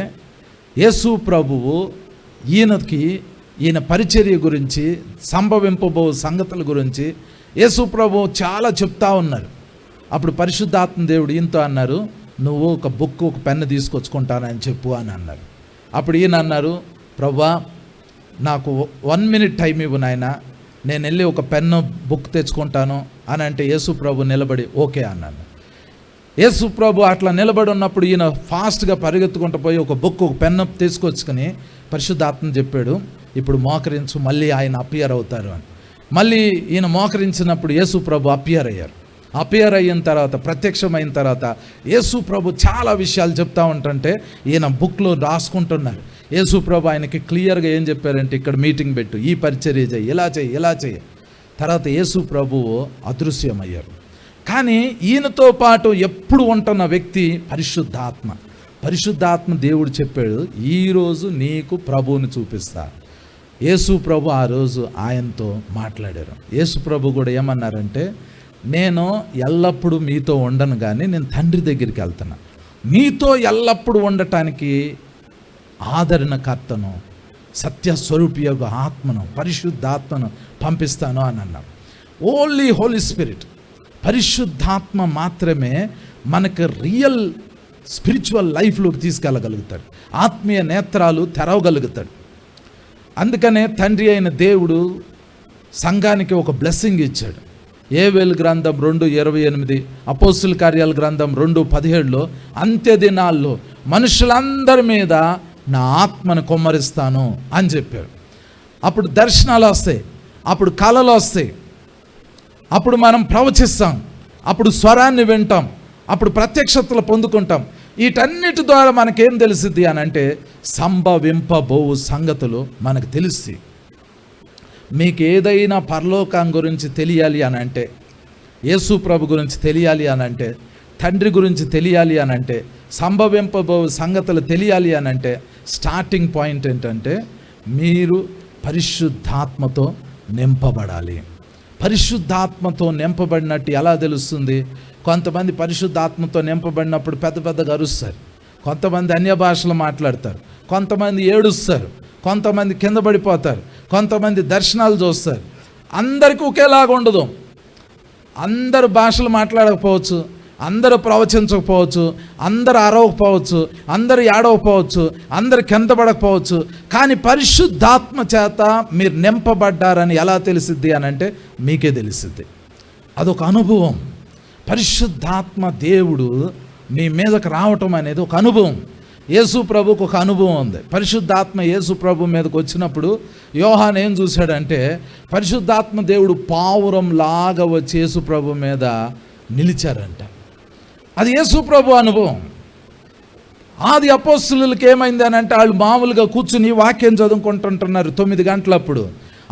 యేసు ప్రభువు ఈయన పరిచర్య గురించి, సంభవింపబో సంగతుల గురించి యేసు ప్రభు చాలా చెప్తా ఉన్నారు. అప్పుడు పరిశుద్ధాత్మ దేవుడు ఈయనతో అన్నారు, నువ్వు ఒక బుక్, ఒక పెన్ను తీసుకొచ్చుకుంటానని చెప్పు అని అన్నారు. అప్పుడు ఈయన అన్నారు, ప్రభువా నాకు 1 minute టైం ఇవ్వు నాయన, నేను వెళ్ళి ఒక పెన్ను బుక్ తెచ్చుకుంటాను అని అంటే యేసు ప్రభు నిలబడి ఓకే అన్నాను. యేసు ప్రభు అట్లా నిలబడి ఉన్నప్పుడు ఈయన ఫాస్ట్గా పరిగెత్తుకుంటూ పోయి ఒక బుక్, ఒక పెన్ను తీసుకొచ్చుకొని పరిశుద్ధాత్మ చెప్పాడు, ఇప్పుడు మోకరించు, మళ్ళీ ఆయన అపియర్ అవుతారు అని. మళ్ళీ ఈయన మోకరించినప్పుడు యేసు ప్రభు అపియర్ అయిన తర్వాత, ప్రత్యక్షమైన తర్వాత యేసు ప్రభు చాలా విషయాలు చెప్తా ఉంటుంటే ఈయన బుక్లో రాసుకుంటున్నారు. యేసు ప్రభు ఆయనకి క్లియర్గా ఏం చెప్పారంటే, ఇక్కడ మీటింగ్ పెట్టు, ఈ పరిచర్య చేయి, ఇలా చేయి. తర్వాత యేసు ప్రభువు అదృశ్యమయ్యారు. కానీ ఈయనతో పాటు ఎప్పుడు ఉంటున్న వ్యక్తి పరిశుద్ధాత్మ దేవుడు చెప్పాడు, ఈరోజు నీకు ప్రభువుని చూపిస్తా. యేసు ప్రభు ఆ రోజు ఆయనతో మాట్లాడారు. యేసు ప్రభు కూడా ఏమన్నారంటే, నేను ఎల్లప్పుడూ మీతో ఉండను, కానీ నేను తండ్రి దగ్గరికి వెళ్తున్నా, మీతో ఎల్లప్పుడూ ఉండటానికి ఆదరణకర్తను, సత్యస్వరూపి యొక్క ఆత్మను, పరిశుద్ధాత్మను పంపిస్తాను అని అన్నాడు. ఓన్లీ హోలీ స్పిరిట్, పరిశుద్ధాత్మ మాత్రమే మనకు రియల్ స్పిరిచువల్ లైఫ్లోకి తీసుకెళ్ళగలుగుతాడు, ఆత్మీయ నేత్రాలు తెరవగలుగుతాడు. అందుకనే తండ్రి అయిన దేవుడు సంఘానికి ఒక బ్లెస్సింగ్ ఇచ్చాడు. యోవేలు గ్రంథం 2:28, అపోస్తుల కార్యాల గ్రంథం 2:17లో అంత్య దినాల్లో మనుషులందరి మీద నా ఆత్మను కుమ్మరిస్తాను అని చెప్పారు. అప్పుడు దర్శనాలు వస్తాయి, అప్పుడు కళలు వస్తాయి, అప్పుడు మనం ప్రవచిస్తాం, అప్పుడు స్వరాన్ని వింటాం, అప్పుడు ప్రత్యక్షతలు పొందుకుంటాం. వీటన్నిటి ద్వారా మనకేం తెలిసిద్ది అని అంటే, సంభవింపబోవు సంగతులు మనకు తెలుస్తాయి. మీకు ఏదైనా పరలోకం గురించి తెలియాలి అని అంటే, యేసు ప్రభు గురించి తెలియాలి అని అంటే, తండ్రి గురించి తెలియాలి అని అంటే, సంభవింపబో సంగతులు తెలియాలి అని అంటే, స్టార్టింగ్ పాయింట్ ఏంటంటే, మీరు పరిశుద్ధాత్మతో నింపబడాలి. పరిశుద్ధాత్మతో నింపబడినట్టు ఎలా తెలుస్తుంది? కొంతమంది పరిశుద్ధాత్మతో నింపబడినప్పుడు పెద్దగా అరుస్తారు, కొంతమంది అన్య భాషలు మాట్లాడతారు, కొంతమంది ఏడుస్తారు, కొంతమంది కింద పడిపోతారు, కొంతమంది దర్శనాలు చూస్తారు. అందరికీ ఒకేలాగా ఉండదు. అందరు భాషలు మాట్లాడకపోవచ్చు, అందరూ ప్రవచించకపోవచ్చు, అందరూ అరవకపోవచ్చు, అందరూ ఏడవకపోవచ్చు, అందరు కింద పడకపోవచ్చు. కానీ పరిశుద్ధాత్మ చేత మీరు నింపబడ్డారని ఎలా తెలిసిద్ది అని అంటే, మీకే తెలిసిద్ది. అదొక అనుభవం. పరిశుద్ధాత్మ దేవుడు మీ మీదకు రావటం అనేది ఒక అనుభవం. యేసు ప్రభుకు ఒక అనుభవం ఉంది. పరిశుద్ధాత్మ యేసు ప్రభు మీదకి వచ్చినప్పుడు యోహాను ఏం చూశాడంటే, పరిశుద్ధాత్మ దేవుడు పావురం లాగా వచ్చి యేసు ప్రభు మీద నిలిచారంట. అది యేసు ప్రభు అనుభవం. ఆది అపోస్తులకి ఏమైంది అని అంటే, వాళ్ళు మామూలుగా కూర్చుని వాక్యం చదువుకుంటుంటున్నారు 9 గంటలప్పుడు.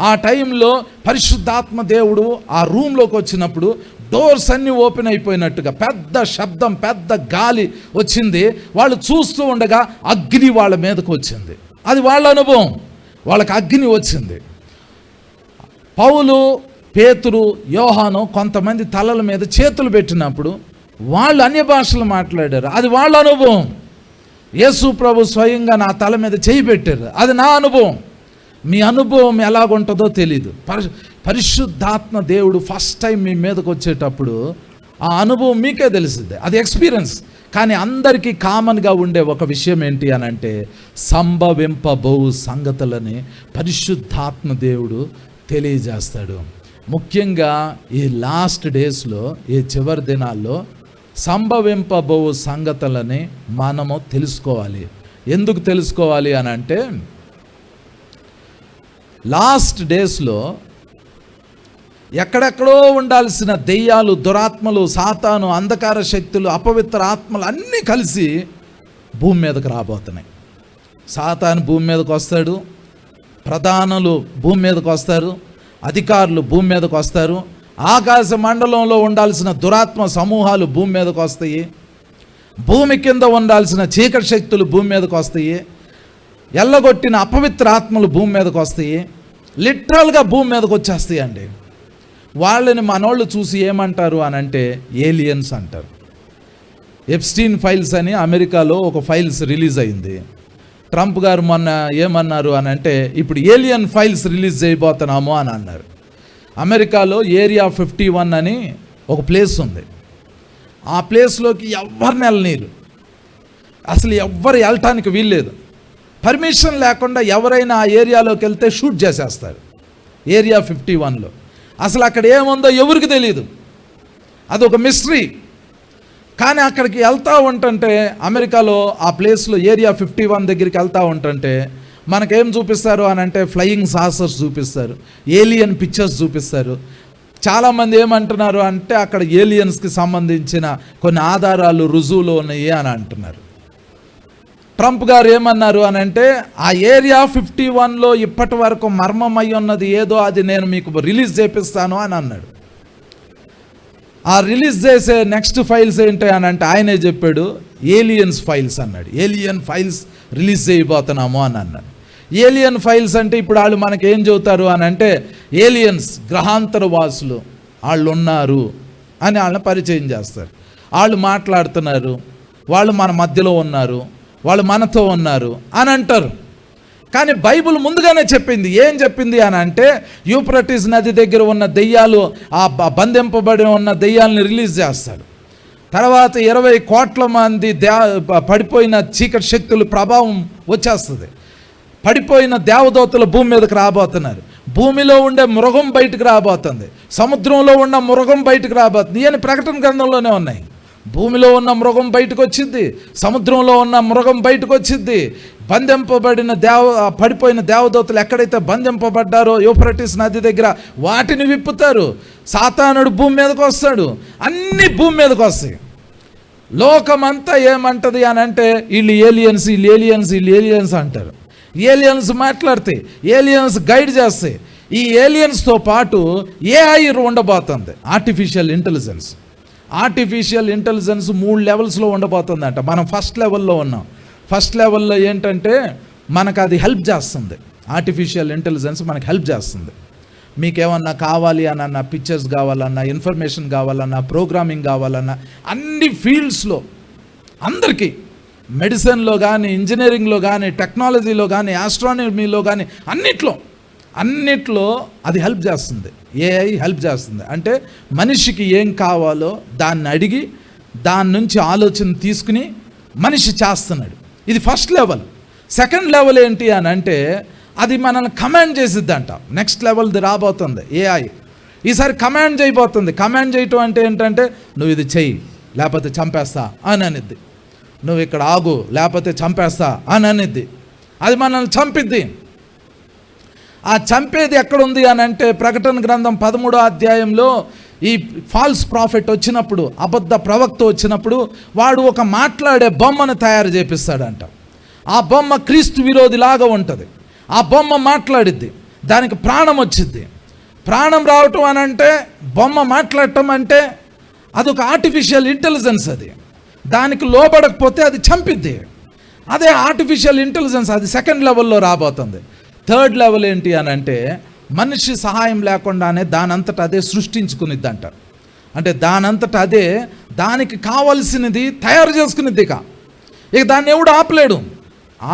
ఆ టైంలో పరిశుద్ధాత్మ దేవుడు ఆ రూమ్లోకి వచ్చినప్పుడు డోర్స్ అన్నీ ఓపెన్ అయిపోయినట్టుగా పెద్ద శబ్దం, పెద్ద గాలి వచ్చింది. వాళ్ళు చూస్తూ ఉండగా అగ్ని వాళ్ళ మీదకు వచ్చింది. అది వాళ్ళ అనుభవం. వాళ్ళకి అగ్ని వచ్చింది. పౌలు, పేతురు, యోహాను కొంతమంది తలల మీద చేతులు పెట్టినప్పుడు వాళ్ళు అన్య భాషలు మాట్లాడారు. అది వాళ్ళ అనుభవం. యేసు ప్రభు స్వయంగా నా తల మీద చేయి పెట్టారు. అది నా అనుభవం. మీ అనుభవం ఎలాగుంటుందో తెలీదు. పరిశుద్ధాత్మ దేవుడు ఫస్ట్ టైం మీ మీదకి వచ్చేటప్పుడు ఆ అనుభవం మీకే తెలిసింది, అది ఎక్స్పీరియన్స్. కానీ అందరికీ కామన్గా ఉండే ఒక విషయం ఏంటి అని అంటే, సంభవింపబోవు సంగతులని పరిశుద్ధాత్మ దేవుడు తెలియజేస్తాడు. ముఖ్యంగా ఈ లాస్ట్ డేస్లో, ఈ చివరి దినాల్లో సంభవింపబోవు సంగతులని మనము తెలుసుకోవాలి. ఎందుకు తెలుసుకోవాలి అని అంటే, లాస్ట్ డేస్లో ఎక్కడెక్కడో ఉండాల్సిన దెయ్యాలు, దురాత్మలు, సాతాను, అంధకార శక్తులు, అపవిత్ర ఆత్మలు అన్నీ కలిసి భూమి మీదకి రాబోతున్నాయి. సాతాను భూమి మీదకి వస్తాడు, ప్రధానులు భూమి మీదకి వస్తారు, అధికారులు భూమి మీదకి వస్తారు, ఆకాశ మండలంలో ఉండాల్సిన దురాత్మ సమూహాలు భూమి మీదకి వస్తాయి, భూమి కింద ఉండాల్సిన చీకటి శక్తులు భూమి మీదకి వస్తాయి, ఎల్లగొట్టిన అపవిత్ర ఆత్మలు భూమి మీదకి వస్తాయి. లిటరల్గా భూమి మీదకి వచ్చేస్తాయి అండి. వాళ్ళని మనోళ్ళు చూసి ఏమంటారు అని అంటే, ఏలియన్స్ అంటారు. ఎప్స్టీన్ ఫైల్స్ అని అమెరికాలో ఒక ఫైల్స్ రిలీజ్ అయింది. ట్రంప్ గారు మొన్న ఏమన్నారు అని అంటే, ఇప్పుడు ఏలియన్ ఫైల్స్ రిలీజ్ చేయబోతున్నాము అని అన్నారు. అమెరికాలో ఏరియా 51 అని ఒక ప్లేస్ ఉంది. ఆ ప్లేస్లోకి ఎవరిని వెళ్ళనీరు, అసలు ఎవ్వరు వెళ్ళటానికి వీల్లేదు. పర్మిషన్ లేకుండా ఎవరైనా ఆ ఏరియాలోకి వెళ్తే షూట్ చేసేస్తారు. ఏరియా 51లో అసలు అక్కడ ఏముందో ఎవరికి తెలియదు. అదొక మిస్టరీ. కానీ అక్కడికి వెళ్తూ ఉంటుంటే, అమెరికాలో ఆ ప్లేస్లో ఏరియా 51 దగ్గరికి వెళ్తూ ఉంటుంటే మనకేం చూపిస్తారు అని అంటే ఫ్లయింగ్ సాసర్స్ చూపిస్తారు, ఏలియన్ పిక్చర్స్ చూపిస్తారు. చాలామంది ఏమంటున్నారు అంటే అక్కడ ఏలియన్స్కి సంబంధించిన కొన్ని ఆధారాలు, రుజువులు ఉన్నాయి అని అంటున్నారు. ట్రంప్ గారు ఏమన్నారు అని అంటే ఆ ఏరియా 51లో ఇప్పటి వరకు మర్మమై ఉన్నది ఏదో అది నేను మీకు రిలీజ్ చేపిస్తాను అని అన్నాడు. ఆ రిలీజ్ చేసే నెక్స్ట్ ఫైల్స్ ఏంటి అని అంటే ఆయనే చెప్పాడు, ఏలియన్స్ ఫైల్స్ అన్నాడు. ఏలియన్ ఫైల్స్ రిలీజ్ చేయబోతున్నాము అని అన్నాడు. ఏలియన్ ఫైల్స్ అంటే ఇప్పుడు వాళ్ళు మనకి ఏం చెబుతారు అని అంటే ఏలియన్స్ గ్రహాంతర వాసులు వాళ్ళు ఉన్నారు అని వాళ్ళని పరిచయం చేస్తారు. వాళ్ళు మాట్లాడుతున్నారు, వాళ్ళు మన మధ్యలో ఉన్నారు, వాళ్ళు మనతో ఉన్నారు అని అంటారు. కానీ బైబిల్ ముందుగానే చెప్పింది. ఏం చెప్పింది అని అంటే యూఫ్రటీస్ నది దగ్గర ఉన్న దెయ్యాలు, ఆ బంధింపబడి ఉన్న దెయ్యాలని రిలీజ్ చేస్తాడు. తర్వాత 20 కోట్ల మంది పడిపోయిన చీకటి శక్తుల ప్రభావం వచ్చేస్తుంది. పడిపోయిన దేవదూతలు భూమి మీదకి రాబోతున్నారు. భూమిలో ఉండే మృగం బయటకు రాబోతుంది, సముద్రంలో ఉన్న మృగం బయటకు రాబోతుంది. ఇవన్నీ ప్రకటన గ్రంథంలోనే ఉన్నాయి. భూమిలో ఉన్న మృగం బయటకు వచ్చింది, సముద్రంలో ఉన్న మృగం బయటకు వచ్చింది. బంధింపబడిన పడిపోయిన దేవదూతలు ఎక్కడైతే బంధింపబడ్డారో యూఫ్రటీస్ నది దగ్గర వాటిని విప్పుతారు. సాతానుడు భూమి మీదకి వస్తాడు, అన్ని భూమి మీదకి వస్తాయి. లోకమంతా ఏమంటది అని అంటే వీళ్ళు ఏలియన్స్, వీళ్ళు ఏలియన్స్, వీళ్ళు ఏలియన్స్ అంటారు. ఏలియన్స్ మాట్లాడతాయి, ఏలియన్స్ గైడ్ చేస్తాయి. ఈ ఏలియన్స్తో పాటు ఏఐ ఉండబోతుంది, ఆర్టిఫిషియల్ ఇంటెలిజెన్స్. ఆర్టిఫిషియల్ ఇంటెలిజెన్స్ 3 లెవెల్స్లో ఉండబోతుందంట. మనం ఫస్ట్ లెవెల్లో ఉన్నాం. ఫస్ట్ లెవెల్లో ఏంటంటే మనకు అది హెల్ప్ చేస్తుంది. ఆర్టిఫిషియల్ ఇంటెలిజెన్స్ మనకు హెల్ప్ చేస్తుంది. మీకేమన్నా కావాలి అన్న, పిక్చర్స్ కావాలన్నా, ఇన్ఫర్మేషన్ కావాలన్నా, ప్రోగ్రామింగ్ కావాలన్నా, అన్ని ఫీల్డ్స్లో అందరికీ, మెడిసిన్లో కానీ, ఇంజనీరింగ్లో కానీ, టెక్నాలజీలో కానీ, ఆస్ట్రానమీలో కానీ, అన్నిట్లో అది హెల్ప్ చేస్తుంది. ఏఐ హెల్ప్ చేస్తుంది. అంటే మనిషికి ఏం కావాలో దాన్ని అడిగి దాని నుంచి ఆలోచన తీసుకుని మనిషి చేస్తున్నాడు. ఇది ఫస్ట్ లెవెల్. సెకండ్ లెవెల్ ఏంటి అని అంటే అది మనల్ని కమాండ్ చేసిద్దంట. నెక్స్ట్ లెవెల్ది రాబోతుంది ఏఐ. ఈసారి కమాండ్ చేయబోతుంది. కమాండ్ చేయటం అంటే ఏంటంటే నువ్వు ఇది చెయ్యి లేకపోతే చంపేస్తా అని అనిద్ది, నువ్వు ఇక్కడ ఆగు లేకపోతే చంపేస్తా అని అనిద్ది. అది మనల్ని చంపిద్ది. ఆ చంపేది ఎక్కడుంది అని అంటే ప్రకటన గ్రంథం 13వ అధ్యాయంలో ఈ ఫాల్స్ ప్రాఫిట్ వచ్చినప్పుడు, అబద్ధ ప్రవక్త వచ్చినప్పుడు వాడు ఒక మాట్లాడే బొమ్మను తయారు చేపిస్తాడంట. ఆ బొమ్మ క్రీస్తు విరోధిలాగా ఉంటుంది. ఆ బొమ్మ మాట్లాడిద్ది, దానికి ప్రాణం వచ్చిద్ది. ప్రాణం రావటం అని అంటే బొమ్మ మాట్లాడటం అంటే అదొక ఆర్టిఫిషియల్ ఇంటెలిజెన్స్. అది దానికి లోబడకపోతే అది చంపిద్ది. అదే ఆర్టిఫిషియల్ ఇంటెలిజెన్స్. అది సెకండ్ లెవెల్లో రాబోతుంది. థర్డ్ లెవెల్ ఏంటి అని అంటే మనిషి సహాయం లేకుండానే దానంతట అదే సృష్టించుకునిద్దంట. అంటే దానంతట అదే దానికి కావలసినది తయారు చేసుకునిద్ది. ఇక దాన్ని ఎవడు ఆపలేడు.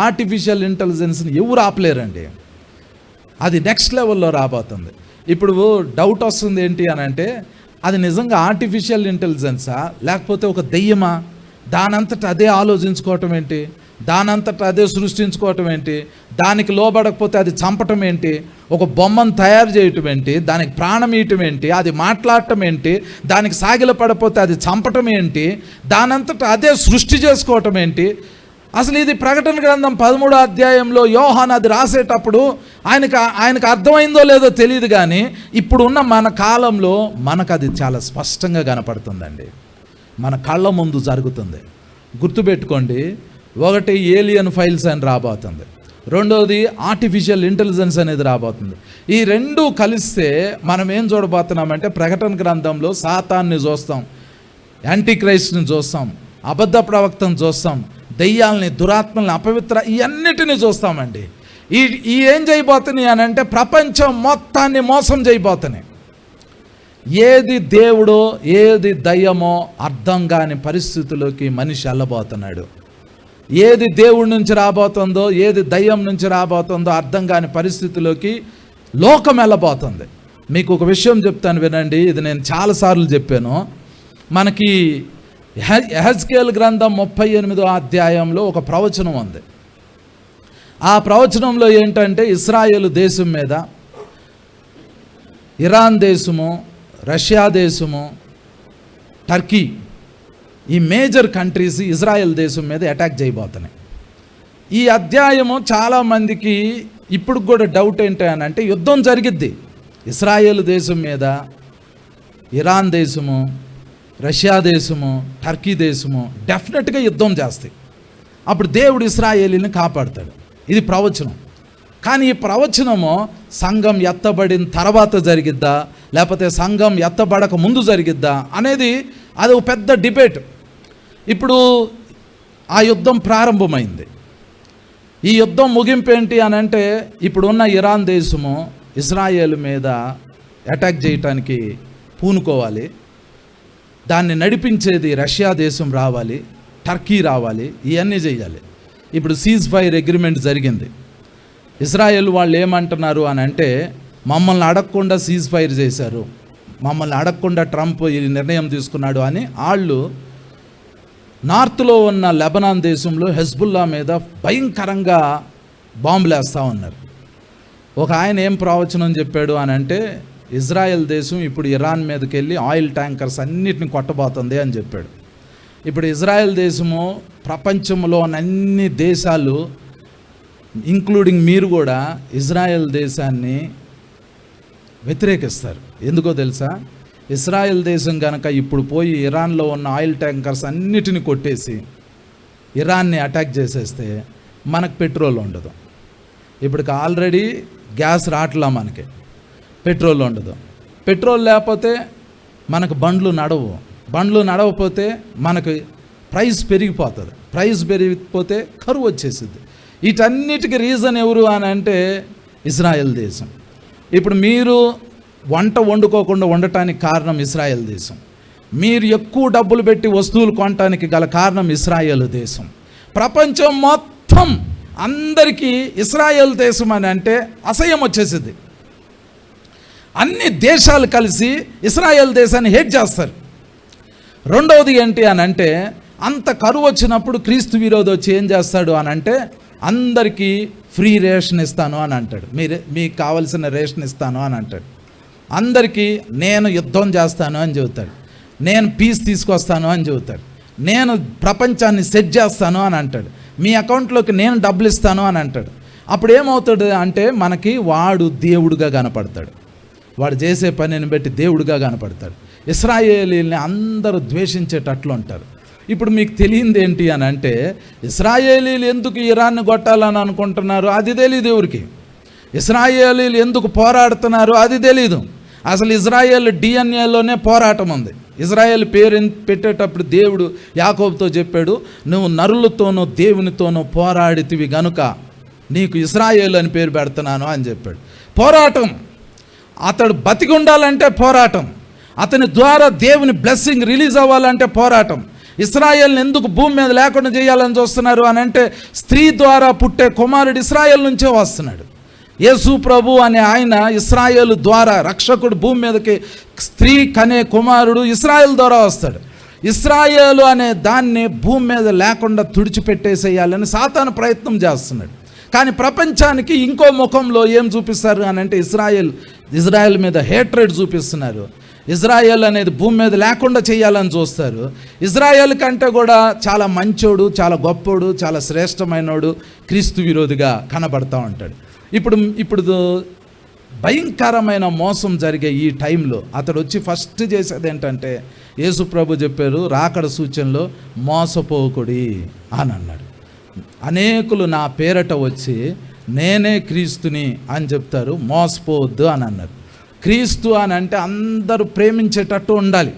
ఆర్టిఫిషియల్ ఇంటెలిజెన్స్ని ఎవరు ఆపలేరండి. అది నెక్స్ట్ లెవెల్లో రాబోతుంది. ఇప్పుడు డౌట్ వస్తుంది ఏంటి అని అంటే అది నిజంగా ఆర్టిఫిషియల్ ఇంటెలిజెన్సా లేకపోతే ఒక దెయ్యమా? దానంతట అదే ఆలోచించుకోవటం ఏంటి? దానంతట అదే సృష్టించుకోవటం ఏంటి? దానికి లోబడకపోతే అది చంపటం ఏంటి? ఒక బొమ్మను తయారు చేయటం ఏంటి? దానికి ప్రాణం ఇయటం ఏంటి? అది మాట్లాడటం ఏంటి? దానికి సాగిల పడపోతే అది చంపటం ఏంటి? దానంతట అదే సృష్టి చేసుకోవటం ఏంటి? అసలు ఇది ప్రకటన గ్రంథం 13వ అధ్యాయంలో యోహాను అది రాసేటప్పుడు ఆయనకు అర్థమైందో లేదో తెలియదు, కానీ ఇప్పుడున్న మన కాలంలో మనకు అది చాలా స్పష్టంగా కనపడుతుందండి. మన కళ్ళ ముందు జరుగుతుంది. గుర్తుపెట్టుకోండి, ఒకటి ఏలియన్ ఫైల్స్ అని రాబోతుంది, రెండోది ఆర్టిఫిషియల్ ఇంటెలిజెన్స్ అనేది రాబోతుంది. ఈ రెండు కలిస్తే మనం ఏం చూడబోతున్నామంటే ప్రకటన గ్రంథంలో సాతాన్ని చూస్తాం, యాంటీ క్రైస్ట్ని చూస్తాం, అబద్ధ ప్రవక్తను చూస్తాం, దెయ్యాలని, దురాత్మల్ని, అపవిత్ర ఇవన్నిటిని చూస్తామండి. ఈ ఏం చేయబోతున్నాయి అని అంటే ప్రపంచం మొత్తాన్ని మోసం చేయబోతున్నాయి. ఏది దేవుడో ఏది దయ్యమో అర్థం కాని పరిస్థితుల్లోకి మనిషి వెళ్ళబోతున్నాడు. ఏది దేవుడి నుంచి రాబోతుందో ఏది దయ్యం నుంచి రాబోతుందో అర్థం కాని పరిస్థితిలోకి లోకం వెళ్ళబోతుంది. మీకు ఒక విషయం చెప్తాను వినండి. ఇది నేను చాలాసార్లు చెప్పాను. మనకి యెహెజ్కేలు గ్రంథం 38వ అధ్యాయంలో ఒక ప్రవచనం ఉంది. ఆ ప్రవచనంలో ఏంటంటే ఇశ్రాయేలు దేశం మీద ఇరాన్ దేశము, రష్యా దేశము, టర్కీ ఈ మేజర్ కంట్రీస్ ఇజ్రాయెల్ దేశం మీద అటాక్ చేయబోతున్నాయి. ఈ అధ్యాయము చాలామందికి ఇప్పుడు కూడా డౌట్ ఏంటి అని అంటే, యుద్ధం జరిగిద్ది ఇజ్రాయెల్ దేశం మీద, ఇరాన్ దేశము, రష్యా దేశము, టర్కీ దేశము డెఫినెట్గా యుద్ధం చేస్తాయి. అప్పుడు దేవుడు ఇశ్రాయేలీని కాపాడుతాడు. ఇది ప్రవచనం. కానీ ఈ ప్రవచనము సంఘం ఎత్తబడిన తర్వాత జరిగిద్దా, లేకపోతే సంఘం ఎత్తబడక ముందు జరిగిద్దా అనేది అది ఒక పెద్ద డిబేట్. ఇప్పుడు ఆ యుద్ధం ప్రారంభమైంది. ఈ యుద్ధం ముగింపు ఏంటి అని అంటే, ఇప్పుడున్న ఇరాన్ దేశము ఇజ్రాయేల్ మీద అటాక్ చేయటానికి పూనుకోవాలి. దాన్ని నడిపించేది రష్యా దేశం రావాలి, టర్కీ రావాలి, ఇవన్నీ చేయాలి. ఇప్పుడు సీజ్ ఫైర్ అగ్రిమెంట్ జరిగింది. ఇజ్రాయెల్ వాళ్ళు ఏమంటున్నారు అని అంటే, మమ్మల్ని అడగకుండా సీజ్ ఫైర్ చేశారు, మమ్మల్ని అడగకుండా ట్రంప్ ఈ నిర్ణయం తీసుకున్నాడు అని వాళ్ళు నార్త్లో ఉన్న లెబనాన్ దేశంలో హెజ్బుల్లా మీద భయంకరంగా బాంబులు వేస్తూ ఉన్నారు. ఒక ఆయన ఏం ప్రవచనం చెప్పాడు అని అంటే, ఇజ్రాయెల్ దేశం ఇప్పుడు ఇరాన్ మీదకి వెళ్ళి ఆయిల్ ట్యాంకర్స్ అన్నిటిని కొట్టబోతుంది అని చెప్పాడు. ఇప్పుడు ఇజ్రాయెల్ దేశము ప్రపంచంలో అన్ని దేశాలు ఇంక్లూడింగ్ మీరు కూడా ఇజ్రాయెల్ దేశాన్ని వ్యతిరేకిస్తారు. ఎందుకో తెలుసా? ఇజ్రాయెల్ దేశం కనుక ఇప్పుడు పోయి ఇరాన్లో ఉన్న ఆయిల్ ట్యాంకర్స్ అన్నిటిని కొట్టేసి ఇరాన్ని అటాక్ చేసేస్తే మనకు పెట్రోల్ ఉండదు. ఇప్పటికి ఆల్రెడీ గ్యాస్ రావట్లా, మనకి పెట్రోల్ ఉండదు. పెట్రోల్ లేకపోతే మనకు బండ్లు నడవకపోతే మనకు ప్రైస్ పెరిగిపోతుంది. ప్రైస్ పెరిగిపోతే కరువు వచ్చేసింది. వీటన్నిటికీ రీజన్ ఎవరు అని అంటే ఇజ్రాయెల్ దేశం. ఇప్పుడు మీరు వంట వండుకోకుండా ఉండటానికి కారణం ఇజ్రాయెల్ దేశం. మీరు ఎక్కువ డబ్బులు పెట్టి వస్తువులు కొనటానికి గల కారణం ఇజ్రాయెల్ దేశం. ప్రపంచం మొత్తం అందరికీ ఇజ్రాయెల్ దేశం అని అంటే అసహ్యం వచ్చేసింది. అన్ని దేశాలు కలిసి ఇజ్రాయెల్ దేశాన్ని హేట్ చేస్తారు. రెండవది ఏంటి అని అంటే, అంత కరువు వచ్చినప్పుడు క్రీస్తు విరోధి వచ్చి ఏం చేస్తాడు అని అంటే, అందరికీ ఫ్రీ రేషన్ ఇస్తాను అని అంటాడు. మీకు కావలసిన రేషన్ ఇస్తాను అని అంటాడు. అందరికీ నేను యుద్ధం చేస్తాను అని చెబుతాడు. నేను పీస్ తీసుకొస్తాను అని చెబుతాడు. నేను ప్రపంచాన్ని సెట్ చేస్తాను అని అంటాడు. మీ అకౌంట్లోకి నేను డబ్బులు ఇస్తాను అని అంటాడు. అప్పుడు ఏమవుతాడు అంటే, మనకి వాడు దేవుడుగా కనపడతాడు. వాడు చేసే పనిని బట్టి దేవుడుగా కనపడతాడు. ఇశ్రాయేలీల్ని అందరూ ద్వేషించేటట్లు ఉంటారు. ఇప్పుడు మీకు తెలియంది ఏంటి అని అంటే, ఇశ్రాయేలీలు ఎందుకు ఇరాన్ని కొట్టాలని అనుకుంటున్నారు అది తెలియదు ఎవరికి. ఇశ్రాయేలీలు ఎందుకు పోరాడుతున్నారు అది తెలీదు. అసలు ఇజ్రాయేల్ డిఎన్ఏలోనే పోరాటం ఉంది. ఇజ్రాయేల్ పేరు పెట్టేటప్పుడు దేవుడు యాకోబుతో చెప్పాడు, నువ్వు నరులతోనూ దేవునితోనూ పోరాడితివి గనుక నీకు ఇజ్రాయేల్ అని పేరు పెడుతున్నాను అని చెప్పాడు. పోరాటం. అతడు బతికి ఉండాలంటే పోరాటం. అతని ద్వారా దేవుని బ్లెస్సింగ్ రిలీజ్ అవ్వాలంటే పోరాటం. ఇశ్రాయేల్ని ఎందుకు భూమి మీద లేకుండా చేయాలని చూస్తున్నారు అని అంటే, స్త్రీ ద్వారా పుట్టే కుమారుడు ఇశ్రాయేల్ నుంచే వస్తున్నాడు. యేసు ప్రభు అనే ఆయన ఇశ్రాయేలు ద్వారా రక్షకుడు భూమి మీదకి స్త్రీ కనే కుమారుడు ఇశ్రాయేల్ ద్వారా వస్తాడు. ఇశ్రాయేలు అనే దాన్ని భూమి మీద లేకుండా తుడిచిపెట్టేసేయాలని సాతాను ప్రయత్నం చేస్తున్నాడు. కానీ ప్రపంచానికి ఇంకో ముఖంలో ఏం చూపిస్తారు అని అంటే, ఇజ్రాయెల్ మీద హేట్రెడ్ చూపిస్తున్నారు. ఇజ్రాయెల్ అనేది భూమి మీద లేకుండా చేయాలని చూస్తారు. ఇజ్రాయెల్ కంటే కూడా చాలా మంచోడు, చాలా గొప్పోడు, చాలా శ్రేష్టమైనోడు క్రీస్తు విరోధిగా కనబడతా ఉంటాడు. ఇప్పుడు భయంకరమైన మోసం జరిగే ఈ టైంలో అతడు వచ్చి ఫస్ట్ చేసేది ఏంటంటే, యేసు ప్రభు చెప్పారు రాకడ సూచనలో మోసపోకుడి అని అన్నాడు. అనేకులు నా పేరట వచ్చి నేనే క్రీస్తుని అని చెప్తారు, మోసపోవద్దు అని అన్నారు. క్రీస్తు అని అంటే అందరూ ప్రేమించేటట్టు ఉండాలి.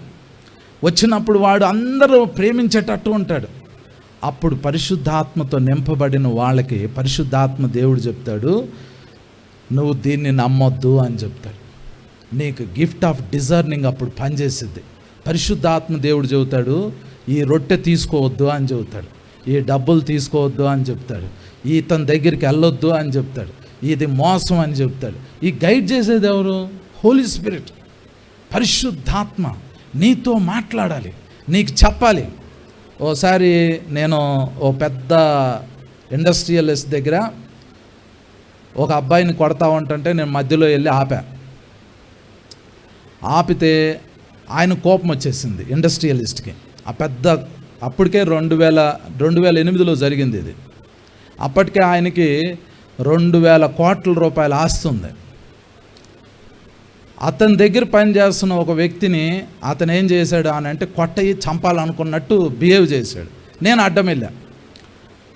వచ్చినప్పుడు వాడు అందరూ ప్రేమించేటట్టు ఉంటాడు. అప్పుడు పరిశుద్ధాత్మతో నింపబడిన వాళ్ళకి పరిశుద్ధాత్మ దేవుడు చెప్తాడు, నువ్వు దీన్ని నమ్మొద్దు అని చెప్తాడు. నీకు గిఫ్ట్ ఆఫ్ డిజర్నింగ్ అప్పుడు పనిచేసిద్ది. పరిశుద్ధాత్మ దేవుడు చెబుతాడు, ఈ రొట్టె తీసుకోవద్దు అని చెబుతాడు, ఈ డబ్బులు తీసుకోవద్దు అని చెప్తాడు, ఇతని దగ్గరికి వెళ్ళొద్దు అని చెప్తాడు, ఇది మోసం అని చెప్తాడు. ఈ గైడ్ చేసేది ఎవరు? హోలీ స్పిరిట్. పరిశుద్ధాత్మ నీతో మాట్లాడాలి, నీకు చెప్పాలి. ఓసారి నేను ఓ పెద్ద ఇండస్ట్రియలిస్ట్ దగ్గర ఒక అబ్బాయిని కొడతా ఉంటుంటే నేను మధ్యలో వెళ్ళి ఆపితే ఆయన కోపం వచ్చేసింది ఇండస్ట్రియలిస్ట్కి. ఆ పెద్ద అప్పటికే 2008లో జరిగింది ఇది. అప్పటికే ఆయనకి 2,000 కోట్ల రూపాయల ఆస్తి ఉంది. అతని దగ్గర పనిచేస్తున్న ఒక వ్యక్తిని అతను ఏం చేశాడు అని అంటే కొట్టయి చంపాలనుకున్నట్టు బిహేవ్ చేశాడు. నేను అడ్డం వెళ్ళా.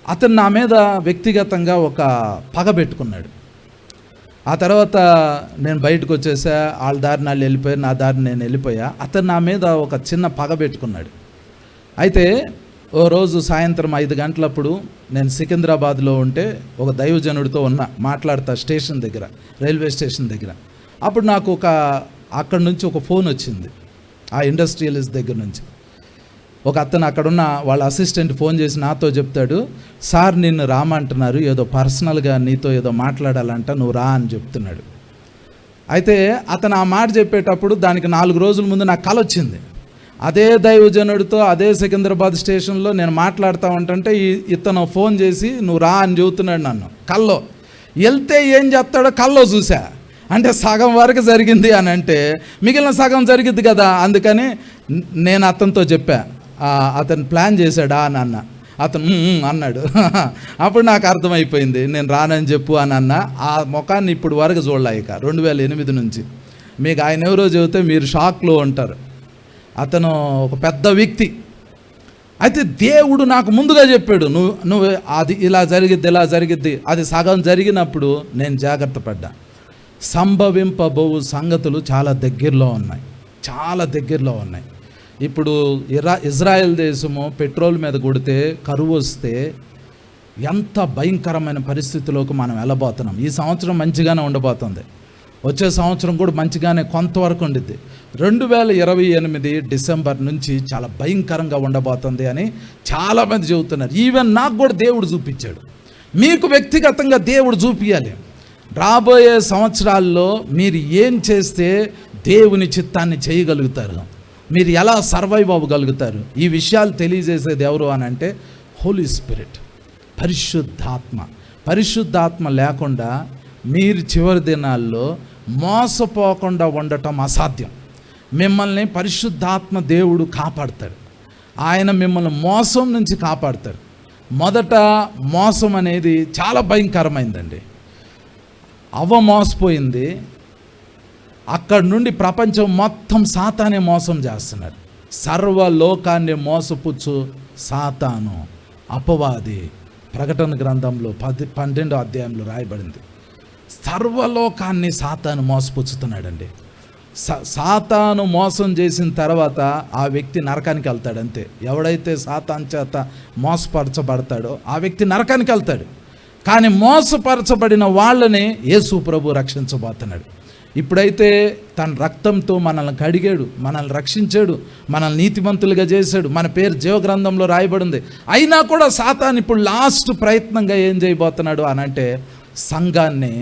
అతను నా మీద వ్యక్తిగతంగా ఒక పగ పెట్టుకున్నాడు. ఆ తర్వాత నేను బయటకు వచ్చేసా, వాళ్ళ దారిని వాళ్ళు వెళ్ళిపోయారు, నా దారిని నేను వెళ్ళిపోయా. అతను నా మీద ఒక చిన్న పగ పెట్టుకున్నాడు. అయితే ఓ రోజు సాయంత్రం 5 గంటలప్పుడు నేను సికింద్రాబాద్లో ఉంటే ఒక దైవజనుడితో మాట్లాడతా స్టేషన్ దగ్గర, రైల్వే స్టేషన్ దగ్గర. అప్పుడు నాకు అక్కడి నుంచి ఒక ఫోన్ వచ్చింది, ఆ ఇండస్ట్రియలిస్ట్ దగ్గర నుంచి. ఒక అతను అక్కడున్న వాళ్ళ అసిస్టెంట్ ఫోన్ చేసి నాతో చెప్తాడు, సార్ నిన్ను రామంటున్నారు, ఏదో పర్సనల్గా నీతో ఏదో మాట్లాడాలంట, నువ్వు రా అని చెప్తున్నాడు. అయితే అతను ఆ మాట చెప్పేటప్పుడు దానికి 4 రోజుల ముందు నాకు కల వచ్చింది. అదే దైవజనుడితో అదే సికింద్రాబాద్ స్టేషన్లో నేను మాట్లాడుతూ ఉంటుంటే ఇతను ఫోన్ చేసి నువ్వు రా అని చెబుతున్నాడు నన్ను కల్లో. వెళ్తే ఏం చెప్తాడో కల్లో చూసా. అంటే సగం వరకు జరిగింది అని అంటే మిగిలిన సగం జరిగింది కదా, అందుకని నేను అతనితో చెప్పా, అతను ప్లాన్ చేశాడా అని అన్న. అతను అన్నాడు. అప్పుడు నాకు అర్థమైపోయింది, నేను రానని చెప్పు అని అన్న. ఆ ముఖాన్ని ఇప్పుడు వరకు చూడలే. ఇక 2008 నుంచి మీకు ఆయన ఎవరో చెబితే మీరు షాక్లో ఉంటారు. అతను ఒక పెద్ద వ్యక్తి. అయితే దేవుడు నాకు ముందుగా చెప్పాడు, నువ్వు అది ఇలా జరిగిద్ది. అది సగం జరిగినప్పుడు నేను జాగ్రత్త పడ్డా. సంభవింపబోవు సంగతులు చాలా దగ్గరలో ఉన్నాయి. ఇప్పుడు ఇజ్రాయెల్ దేశము పెట్రోల్ మీద కొడితే కరువు వస్తే ఎంత భయంకరమైన పరిస్థితిలోకి మనం వెళ్ళబోతున్నాం. ఈ సంవత్సరం మంచిగానే ఉండబోతుంది, వచ్చే సంవత్సరం కూడా మంచిగానే కొంతవరకు ఉండిద్ది. 2028 డిసెంబర్ నుంచి చాలా భయంకరంగా ఉండబోతుంది అని చాలామంది చెబుతున్నారు. ఈవెన్ నాకు కూడా దేవుడు చూపించాడు, మీకు వ్యక్తిగతంగా దేవుడు చూపించాలి. రాబోయే సంవత్సరాల్లో మీరు ఏం చేస్తే దేవుని చిత్తాన్ని చేయగలుగుతారు, మీరు ఎలా సర్వైవ్ అవ్వగలుగుతారు, ఈ విషయాలు తెలియజేసేది ఎవరు అని అంటే హోలీ స్పిరిట్, పరిశుద్ధాత్మ లేకుండా మీరు చివరి దినాల్లో మోసపోకుండా ఉండటం అసాధ్యం. మిమ్మల్ని పరిశుద్ధాత్మ దేవుడు కాపాడతాడు. ఆయన మిమ్మల్ని మోసం నుంచి కాపాడతాడు. మొదట మోసం అనేది చాలా భయంకరమైందండి. మోసపోయింది. అక్కడి నుండి ప్రపంచం మొత్తం సాతానే మోసం చేస్తున్నాడు. సర్వలోకాన్ని మోసపుచ్చు సాతాను, అపవాది. ప్రకటన గ్రంథంలో 12వ అధ్యాయంలో రాయబడింది. సర్వలోకాన్ని సాతాను మోసపుచ్చుతున్నాడండి. సాతాను మోసం చేసిన తర్వాత ఆ వ్యక్తి నరకానికి వెళ్తాడు అంతే. ఎవడైతే సాతాను చేత మోసపరచబడతాడో ఆ వ్యక్తి నరకానికి వెళ్తాడు. కానీ మోసపరచబడిన వాళ్ళని యేసు ప్రభు రక్షించబోతున్నాడు. ఇప్పుడైతే తన రక్తంతో మనల్ని కడిగాడు, మనల్ని రక్షించాడు, మనల్ని నీతిమంతులుగా చేశాడు, మన పేరు జీవగ్రంథంలో రాయబడింది. అయినా కూడా సాతాను ఇప్పుడు లాస్ట్ ప్రయత్నంగా ఏం చేయబోతున్నాడు అని అంటే సంఘాన్ని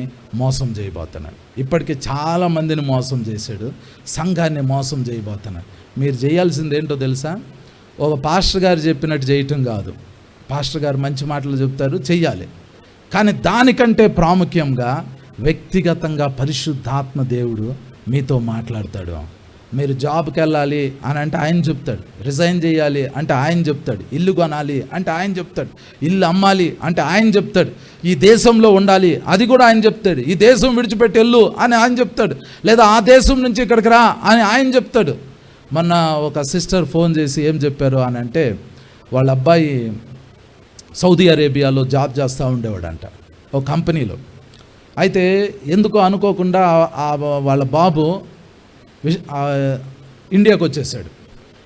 మోసం చేయబోతున్నాడు. ఇప్పటికీ చాలామందిని మోసం చేశాడు, సంఘాన్ని మోసం చేయబోతున్నాడు. మీరు చేయాల్సింది ఏంటో తెలుసా? ఒక పాస్టర్ గారు చెప్పినట్టు చేయటం కాదు. పాస్టర్ గారు మంచి మాటలు చెప్తారు, చెయ్యాలి. కానీ దానికంటే ప్రాముఖ్యంగా వ్యక్తిగతంగా పరిశుద్ధాత్మ దేవుడు మీతో మాట్లాడతాడు. మీరు జాబ్కి వెళ్ళాలి అని అంటే ఆయన చెప్తాడు, రిజైన్ చేయాలి అంటే ఆయన చెప్తాడు, ఇల్లు కొనాలి అంటే ఆయన చెప్తాడు, ఇల్లు అమ్మాలి అంటే ఆయన చెప్తాడు, ఈ దేశంలో ఉండాలి అది కూడా ఆయన చెప్తాడు, ఈ దేశం విడిచిపెట్టి వెళ్ళు అని ఆయన చెప్తాడు, లేదా ఆ దేశం నుంచి ఇక్కడికి రా అని ఆయన చెప్తాడు. మొన్న ఒక సిస్టర్ ఫోన్ చేసి ఏం చెప్పారు అని అంటే వాళ్ళ అబ్బాయి సౌదీ అరేబియాలో జాబ్ చేస్తూ ఉండేవాడంట ఒక కంపెనీలో. అయితే ఎందుకో అనుకోకుండా వాళ్ళ బాబు ఇండియాకు వచ్చేసాడు.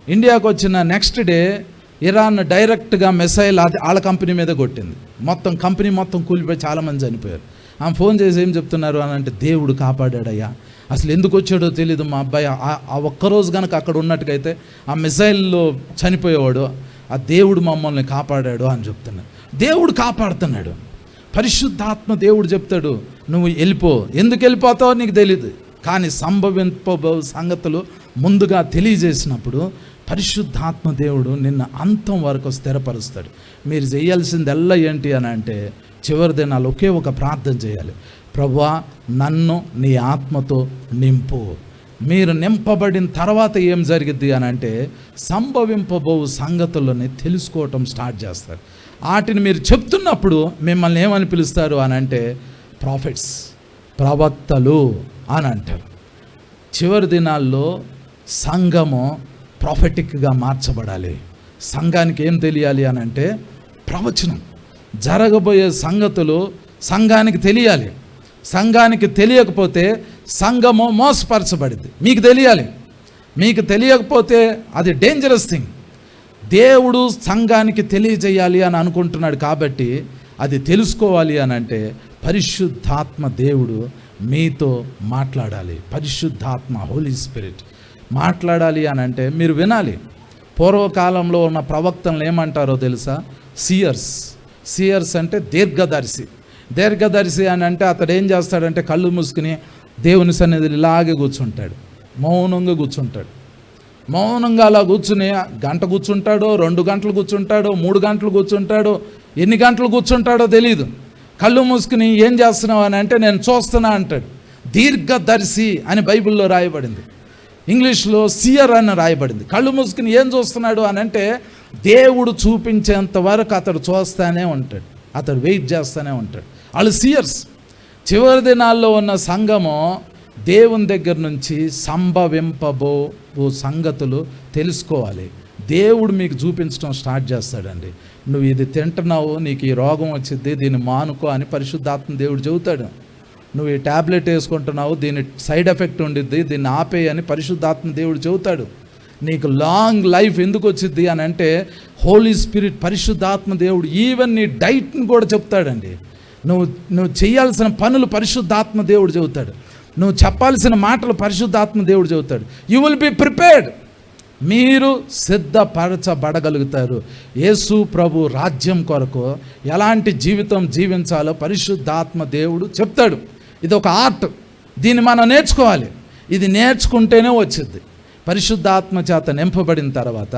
ఇండియాకు వచ్చిన నెక్స్ట్ డే ఇరాన్ డైరెక్ట్గా మిసైల్ వాళ్ళ కంపెనీ మీద కొట్టింది. మొత్తం కంపెనీ మొత్తం కూలిపోయి చాలామంది చనిపోయారు. ఆమె ఫోన్ చేసి ఏం చెప్తున్నారు అని అంటే దేవుడు కాపాడాడయ్యా, అసలు ఎందుకు వచ్చాడో తెలీదు మా అబ్బాయి, ఆ ఒక్కరోజు కనుక అక్కడ ఉన్నట్టుకైతే ఆ మిసైల్లో చనిపోయేవాడు, ఆ దేవుడు మమ్మల్ని కాపాడాడు అని చెప్తున్నాడు. దేవుడు కాపాడుతున్నాడు. పరిశుద్ధాత్మ దేవుడు చెప్తాడు నువ్వు వెళ్ళిపో. ఎందుకు వెళ్ళిపోతావో నీకు తెలియదు, కానీ సంభవింపబో సంగతులు ముందుగా తెలియజేసినప్పుడు పరిశుద్ధాత్మ దేవుడు నిన్న అంతం వరకు స్థిరపరుస్తాడు. మీరు చేయాల్సిందల్లా ఏంటి అని అంటే చివరి దినాలు ఒకే ఒక ప్రార్థన చేయాలి. ప్రభువా నన్ను నీ ఆత్మతో నింపు, మీరు నింపబడిన తర్వాత ఏం జరిగిద్ది అని అంటే సంభవింపబో సంగతులని తెలుసుకోవటం స్టార్ట్ చేస్తారు. వాటిని మీరు చెప్తున్నప్పుడు మిమ్మల్ని ఏమని పిలుస్తారు అని అంటే ప్రాఫిట్స్, ప్రవక్తలు అని అంటారు. చివరి దినాల్లో సంఘము ప్రాఫెటిక్గా మార్చబడాలి. సంఘానికి ఏం తెలియాలి అని అంటే ప్రవచనం, జరగబోయే సంగతులు సంఘానికి తెలియాలి. సంఘానికి తెలియకపోతే సంఘము మోసపరచబడింది. మీకు తెలియాలి. మీకు తెలియకపోతే అది డేంజరస్ థింగ్. దేవుడు సంఘానికి తెలియజేయాలి అని అనుకుంటున్నాడు కాబట్టి అది తెలుసుకోవాలి అని అంటే పరిశుద్ధాత్మ దేవుడు మీతో మాట్లాడాలి. పరిశుద్ధాత్మ, హోలీ స్పిరిట్ మాట్లాడాలి అని అంటే మీరు వినాలి. పూర్వకాలంలో ఉన్న ప్రవక్తలను ఏమంటారో తెలుసా? సియర్స్ అంటే దీర్ఘదర్శి అని అంటే అతడు ఏం చేస్తాడంటే కళ్ళు మూసుకుని దేవుని సన్నిధిలో ఇలాగే కూర్చుంటాడు, మౌనంగా కూర్చుంటాడు. మౌనంగా అలా కూర్చుని గంట కూర్చుంటాడో, 2 గంటలు కూర్చుంటాడో, 3 గంటలు కూర్చుంటాడో, ఎన్ని గంటలు కూర్చుంటాడో తెలియదు. కళ్ళు మూసుకుని ఏం చేస్తున్నావు అని అంటే నేను చూస్తున్నా అంటాడు. దీర్ఘదర్శి అని బైబిల్లో రాయబడింది, ఇంగ్లీష్లో సియర్ అని రాయబడింది. కళ్ళు మూసుకుని ఏం చూస్తున్నాడు అని అంటే దేవుడు చూపించేంత వరకు అతడు చూస్తూనే ఉంటాడు, అతడు వెయిట్ చేస్తూనే ఉంటాడు. వాళ్ళు సియర్స్. చివరి దినాల్లో ఉన్న సంఘము దేవుని దగ్గర నుంచి సంభవింపబో సంగతులు తెలుసుకోవాలి. దేవుడు మీకు చూపించడం స్టార్ట్ చేస్తాడండి. నువ్వు ఇది తింటున్నావు, నీకు ఈ రోగం వచ్చింది, దీన్ని మానుకో అని పరిశుద్ధాత్మ దేవుడు చెబుతాడు. నువ్వు ఈ ట్యాబ్లెట్ వేసుకుంటున్నావు, దీని సైడ్ ఎఫెక్ట్ ఉండిద్ది, దీన్ని ఆపేయి అని పరిశుద్ధాత్మ దేవుడు చెబుతాడు. నీకు లాంగ్ లైఫ్ ఎందుకు వచ్చింది అని అంటే హోలీ స్పిరిట్, పరిశుద్ధాత్మ దేవుడు ఈవెన్ నీ డైట్ని కూడా చెప్తాడండి. నువ్వు చేయాల్సిన పనులు పరిశుద్ధాత్మ దేవుడు చెబుతాడు. నువ్వు చెప్పాల్సిన మాటలు పరిశుద్ధాత్మ దేవుడు చెబుతాడు. You will be prepared. మీరు సిద్ధపరచబడగలుగుతారు. యేసు ప్రభు రాజ్యం కొరకు ఎలాంటి జీవితం జీవించాలో పరిశుద్ధాత్మ దేవుడు చెప్తాడు. ఇది ఒక ఆర్ట్, దీన్ని మనం నేర్చుకోవాలి. ఇది నేర్చుకుంటేనే వచ్చింది. పరిశుద్ధాత్మ చేత నింపబడిన తర్వాత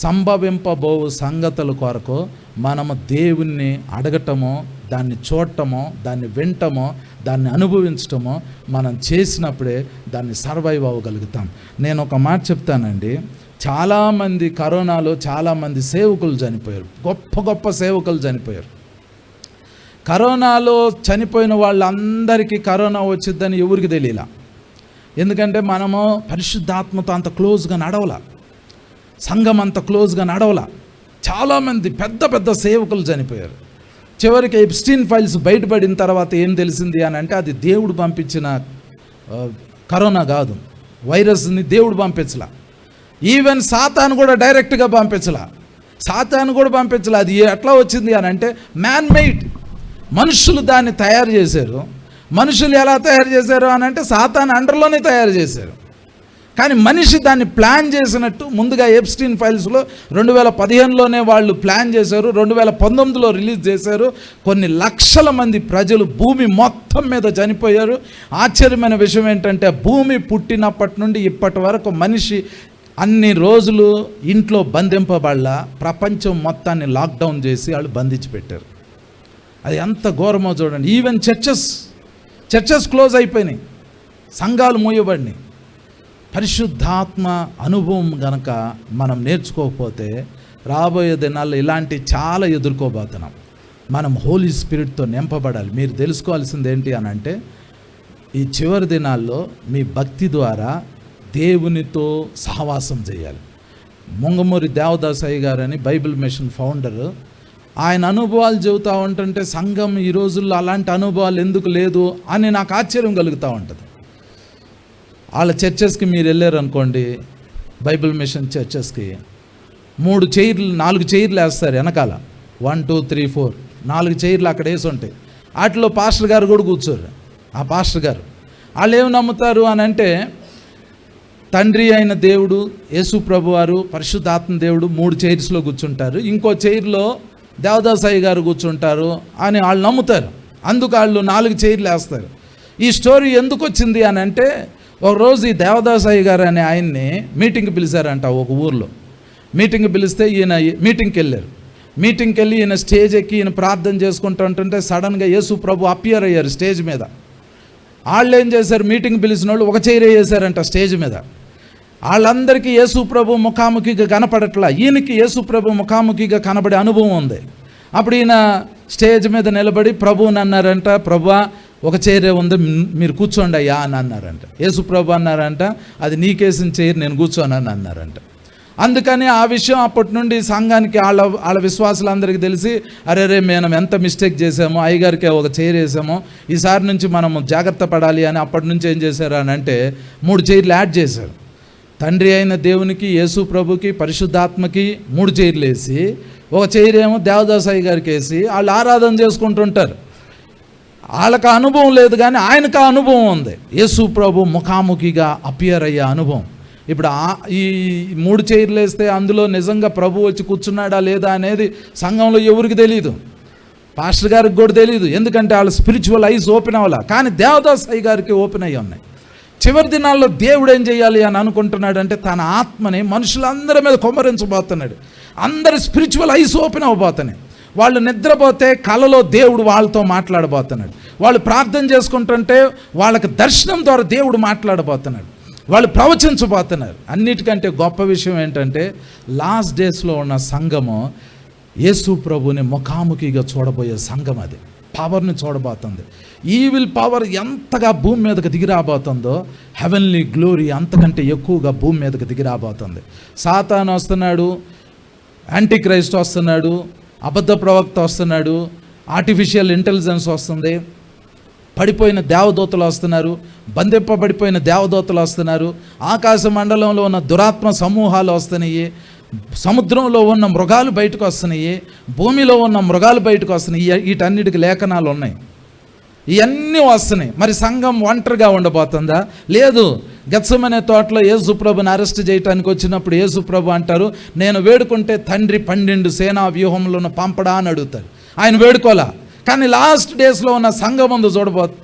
సంభవింపబో సంగతుల కొరకు మనము దేవుణ్ణి అడగటమో, దాన్ని చూడటమో, దాన్ని వింటమో, దాన్ని అనుభవించటమో మనం చేసినప్పుడే దాన్ని సర్వైవ్ అవ్వగలుగుతాం. నేను ఒక మాట చెప్తానండి. చాలామంది కరోనాలో చాలామంది సేవకులు చనిపోయారు, గొప్ప సేవకులు చనిపోయారు. కరోనాలో చనిపోయిన వాళ్ళందరికీ కరోనా వచ్చిద్దని ఎవరికి తెలియలా. ఎందుకంటే మనము పరిశుద్ధాత్మతో అంత క్లోజ్గా నడవలా, సంఘం అంత క్లోజ్గా నడవలా. చాలామంది పెద్ద సేవకులు చనిపోయారు. చివరికి ఎప్స్టీన్ ఫైల్స్ బయటపడిన తర్వాత ఏం తెలిసింది అని అంటే అది దేవుడు పంపించిన కరోనా కాదు, వైరస్ని దేవుడు పంపించలా. ఈవెన్ సాతాను కూడా డైరెక్ట్గా పంపించలా. అది ఎట్లా వచ్చింది అని అంటే మ్యాన్ మెయిడ్, మనుషులు దాన్ని తయారు చేశారు. మనుషులు ఎలా తయారు చేశారు అని అంటే సాతాను అండర్లోనే తయారు చేశారు. కానీ మనిషి దాన్ని ప్లాన్ చేసినట్టు ముందుగా ఎప్స్టీన్ ఫైల్స్లో 2015లోనే వాళ్ళు ప్లాన్ చేశారు, 2019లో రిలీజ్ చేశారు. కొన్ని లక్షల మంది ప్రజలు భూమి మొత్తం మీద చనిపోయారు. ఆశ్చర్యమైన విషయం ఏంటంటే భూమి పుట్టినప్పటి నుండి ఇప్పటి వరకు మనిషి అన్ని రోజులు ఇంట్లో బంధింపబడాల, ప్రపంచం మొత్తాన్ని లాక్డౌన్ చేసి వాళ్ళు బంధించి పెట్టారు. అది ఎంత ఘోరమో చూడండి. ఈవెన్ చర్చెస్ క్లోజ్ అయిపోయినాయి, సంఘాలు మూయబడినాయి. పరిశుద్ధాత్మ అనుభవం గనక మనం నేర్చుకోకపోతే రాబోయే దినాల్లో ఇలాంటి చాలా ఎదుర్కోబోతున్నాం. మనం హోలీ స్పిరిట్తో నింపబడాలి. మీరు తెలుసుకోవాల్సింది ఏంటి అని అంటే ఈ చివరి దినాల్లో మీ భక్తి ద్వారా దేవునితో సహవాసం చేయాలి. ముంగమూరి దేవదాసయ్య గారని బైబిల్ మిషన్ ఫౌండర్, ఆయన అనుభవాలు చెబుతూ ఉంటుంటే సంఘం ఈ రోజుల్లో అలాంటి అనుభవాలు ఎందుకు లేదు అని నాకు ఆశ్చర్యం కలుగుతూ ఉంటుంది. వాళ్ళ చర్చెస్కి మీరు వెళ్ళారు అనుకోండి, బైబిల్ మిషన్ చర్చెస్కి 4 చైర్లు వేస్తారు వెనకాల, 1 2 3 4 4 చైర్లు అక్కడ వేసి ఉంటాయి. వాటిలో పాస్టర్ గారు కూడా కూర్చోరు. ఆ పాస్టర్ గారు వాళ్ళు ఏమి నమ్ముతారు అని అంటే తండ్రి అయిన దేవుడు, యేసు ప్రభు వారు, పరిశుద్ధాత్మ దేవుడు 3 చైర్స్లో కూర్చుంటారు, ఇంకో చైర్లో దేవదాసయ్య గారు కూర్చుంటారు అని వాళ్ళు నమ్ముతారు. అందుకు వాళ్ళు 4 చైర్లు వేస్తారు. ఈ స్టోరీ ఎందుకు వచ్చింది అని అంటే ఒకరోజు ఈ దేవదాసయ్య గారు అనే ఆయన్ని మీటింగ్కి పిలిచారంట. ఒక ఊర్లో మీటింగ్కి పిలిస్తే ఈయన మీటింగ్కి వెళ్ళి ఈయన స్టేజ్ ఎక్కి ఈయన ప్రార్థన చేసుకుంటూ ఉంటుంటే సడన్గా యేసు ప్రభు అపియర్ అయ్యారు స్టేజ్ మీద. వాళ్ళు ఏం చేశారు, మీటింగ్ పిలిచిన వాళ్ళు ఒక చైర్ వేసారంట స్టేజ్ మీద. వాళ్ళందరికీ యేసు ప్రభు ముఖాముఖిగా కనపడట్లా, ఈయనకి యేసు ప్రభు ముఖాముఖిగా కనబడే అనుభవం ఉంది. అప్పుడు ఈయన స్టేజ్ మీద నిలబడి ప్రభువుని అన్నారంట, ప్రభువా ఒక చైరే ఉంది, మీరు కూర్చోండి అయ్యా అని అన్నారంట. యేసు ప్రభు అన్నారంట, అది నీకేసిన చైర్, నేను కూర్చోనని అన్నారంట. అందుకని ఆ విషయం అప్పటి నుండి సంఘానికి వాళ్ళ విశ్వాసులందరికీ తెలిసి, అరే మేము ఎంత మిస్టేక్ చేసామో, అయ్యగారికి ఒక చైర్ వేసామో, ఈసారి నుంచి మనము జాగ్రత్త పడాలి అని అప్పటి నుంచి ఏం చేశారు అని అంటే 3 చైర్లు యాడ్ చేశారు. తండ్రి అయిన దేవునికి, యేసు ప్రభుకి, పరిశుద్ధాత్మకి 3 చైర్లు వేసి, ఒక చైర్ ఏమో దేవదాస్ అయ్య గారికి వేసి వాళ్ళు ఆరాధన చేసుకుంటుంటారు. వాళ్ళకి అనుభవం లేదు, కానీ ఆయనకు అనుభవం ఉంది. యేసు ప్రభు ముఖాముఖిగా అపియర్ అయ్యే అనుభవం. ఇప్పుడు ఈ 3 చైర్లు వేస్తే అందులో నిజంగా ప్రభు వచ్చి కూర్చున్నాడా లేదా అనేది సంఘంలో ఎవరికి తెలియదు, పాస్టర్ గారికి కూడా తెలియదు. ఎందుకంటే వాళ్ళ స్పిరిచువల్ ఐస్ ఓపెన్ అవ్వాల, కానీ దేవదాస్ అయ్య గారికి ఓపెన్ అయ్యి ఉన్నాయి. చివరి దినాల్లో దేవుడు ఏం చేయాలి అని అనుకుంటున్నాడు అంటే, తన ఆత్మని మనుషులందరి మీద కుమ్మరించబోతున్నాడు. అందరి స్పిరిచువల్ ఐస్ ఓపెన్ అవ్వబోతున్నాయి. వాళ్ళు నిద్రపోతే కలలో దేవుడు వాళ్ళతో మాట్లాడబోతున్నాడు. వాళ్ళు ప్రార్థన చేసుకుంటుంటే వాళ్ళకి దర్శనం ద్వారా దేవుడు మాట్లాడబోతున్నాడు. వాళ్ళు ప్రవచించబోతున్నారు. అన్నిటికంటే గొప్ప విషయం ఏంటంటే, లాస్ట్ డేస్లో ఉన్న సంఘము యేసు ప్రభుని ముఖాముఖిగా చూడబోయే సంఘం. అది పవర్ని చూడబోతుంది. ఈవిల్ పవర్ ఎంతగా భూమి మీదకి దిగిరాబోతుందో, హెవెన్లీ గ్లోరీ అంతకంటే ఎక్కువగా భూమి మీదకి దిగిరాబోతుంది. సాతాను వస్తున్నాడు, యాంటీ క్రైస్ట్ వస్తున్నాడు, అబద్ధ ప్రవక్త వస్తున్నాడు, ఆర్టిఫిషియల్ ఇంటెలిజెన్స్ వస్తుంది, పడిపోయిన దేవదూతలు వస్తున్నారు, బంధింపబడిపోయిన దేవదూతలు వస్తున్నారు, ఆకాశ మండలంలో ఉన్న దురాత్మ సమూహాలు వస్తున్నాయి, సముద్రంలో ఉన్న మృగాలు బయటకు వస్తున్నాయి, భూమిలో ఉన్న మృగాలు బయటకు వస్తున్నాయి. వీటన్నిటికి లేఖనాలు ఉన్నాయి. ఇవన్నీ వస్తున్నాయి. మరి సంఘం ఒంటరిగా ఉండబోతుందా? లేదు. గెత్సెమనే తోటలో యేసు ప్రభుని అరెస్ట్ చేయడానికి వచ్చినప్పుడు యేసు ప్రభు అంటారు, నేను వేడుకుంటే తండ్రి 12 సేనా వ్యూహంలో పంపడా అని అడుగుతారు. ఆయన వేడుకోలా. కానీ లాస్ట్ డేస్లో ఉన్న సంఘం ముందు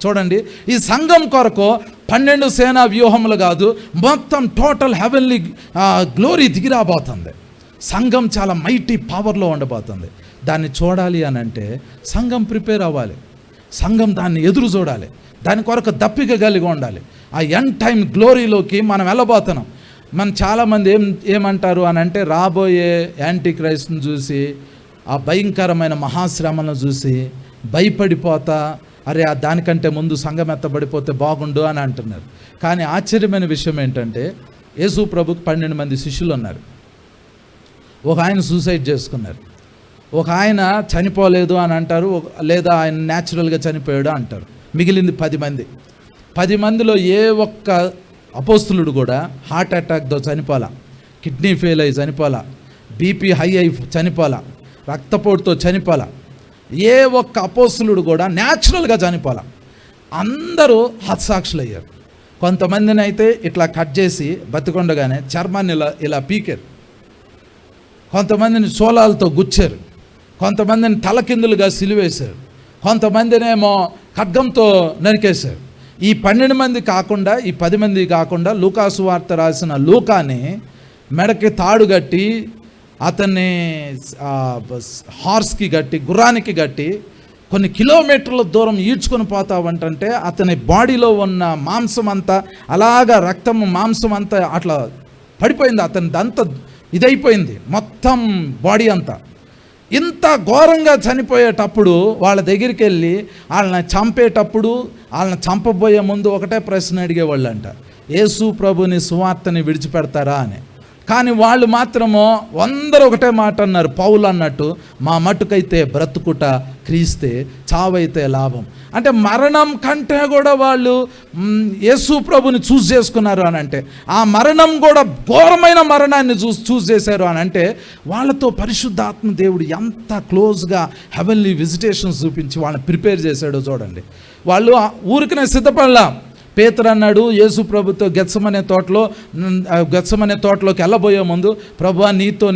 చూడండి, ఈ సంఘం కొరకు 12 సేనా వ్యూహములు కాదు, మొత్తం టోటల్ హెవెన్లీ గ్లోరీ దిగిరాబోతుంది. సంఘం చాలా మైటీ పవర్లో ఉండబోతుంది. దాన్ని చూడాలి అని అంటే సంఘం ప్రిపేర్ అవ్వాలి. సంఘం దాన్ని ఎదురు చూడాలి. దాని కొరకు దప్పిక కలిగి ఉండాలి. ఆ ఎండ్ టైం గ్లోరీలోకి మనం వెళ్ళబోతున్నాం. మనం చాలామంది ఏమంటారు అని అంటే, రాబోయే యాంటీ క్రైస్ట్ని చూసి, ఆ భయంకరమైన మహాశ్రమను చూసి భయపడిపోతా, అరే దానికంటే ముందు సంఘం ఎత్తబడిపోతే బాగుండు అని అంటున్నారు. కానీ ఆశ్చర్యమైన విషయం ఏంటంటే, యేసు ప్రభుకి 12 మంది శిష్యులు ఉన్నారు. ఒక ఆయన సూసైడ్ చేసుకున్నారు, ఒక ఆయన చనిపోలేదు అని అంటారు, లేదా ఆయన న్యాచురల్గా చనిపోయాడు అంటారు. మిగిలింది 10 మంది. 10 మందిలో ఏ ఒక్క అపోస్తులుడు కూడా హార్ట్ అటాక్తో చనిపోలా, కిడ్నీ ఫెయిల్ అయ్యి చనిపోలా, బీపీ హై అయి చనిపోలా, రక్తపోటుతో చనిపోలా. ఏ ఒక్క అపోస్తులుడు కూడా న్యాచురల్గా చనిపోలా. అందరూ హతసాక్షులు అయ్యారు. కొంతమందిని అయితే ఇట్లా కట్ చేసి బతికొండగానే చర్మాన్ని ఇలా పీకారు, కొంతమందిని చోళాలతో గుచ్చారు, కొంతమందిని తలకిందులుగా సిలువేశారు, కొంతమందినేమో ఖడ్గంతో నరికేశారు. ఈ 12 మంది కాకుండా, ఈ 10 మంది కాకుండా లూకాసు వార్త రాసిన లూకాని మెడకి తాడు కట్టి, అతన్ని హార్స్కి కట్టి, గుర్రానికి కట్టి కొన్ని కిలోమీటర్ల దూరం ఈడ్చుకొని పోతావంటే, అతని బాడీలో ఉన్న మాంసం అంతా అలాగా రక్తం మాంసం అంతా అట్లా పడిపోయింది. అతని అంతా ఇదైపోయింది, మొత్తం బాడీ అంతా. ఇంత ఘోరంగా చనిపోయేటప్పుడు వాళ్ళ దగ్గరికి వెళ్ళి వాళ్ళని చంపేటప్పుడు, వాళ్ళని చంపబోయే ముందు ఒకటే ప్రశ్న అడిగేవాళ్ళంట, యేసు ప్రభుని సువార్తని విడిచిపెడతారా అని. కానీ వాళ్ళు మాత్రము అందరూ ఒకటే మాట అన్నారు, పౌలు అన్నట్టు, మా మట్టుకైతే బ్రతుకుట క్రీస్తే, చావైతే లాభం. అంటే మరణం కంటే కూడా వాళ్ళు యేసు ప్రభుని చూస్ చేసుకున్నారు అని అంటే, ఆ మరణం కూడా ఘోరమైన మరణాన్ని చూస్ చేశారు అని అంటే, వాళ్ళతో పరిశుద్ధాత్మ దేవుడు ఎంత క్లోజ్గా హెవెన్లీ విజిటేషన్స్ చూపించి వాళ్ళని ప్రిపేర్ చేశాడో చూడండి. వాళ్ళు ఊరికనే సిద్ధపడలా. పేతురు అన్నాడు యేసు ప్రభుతో గెత్సెమనే తోటలోకి వెళ్ళబోయే ముందు, ప్రభువా నీతో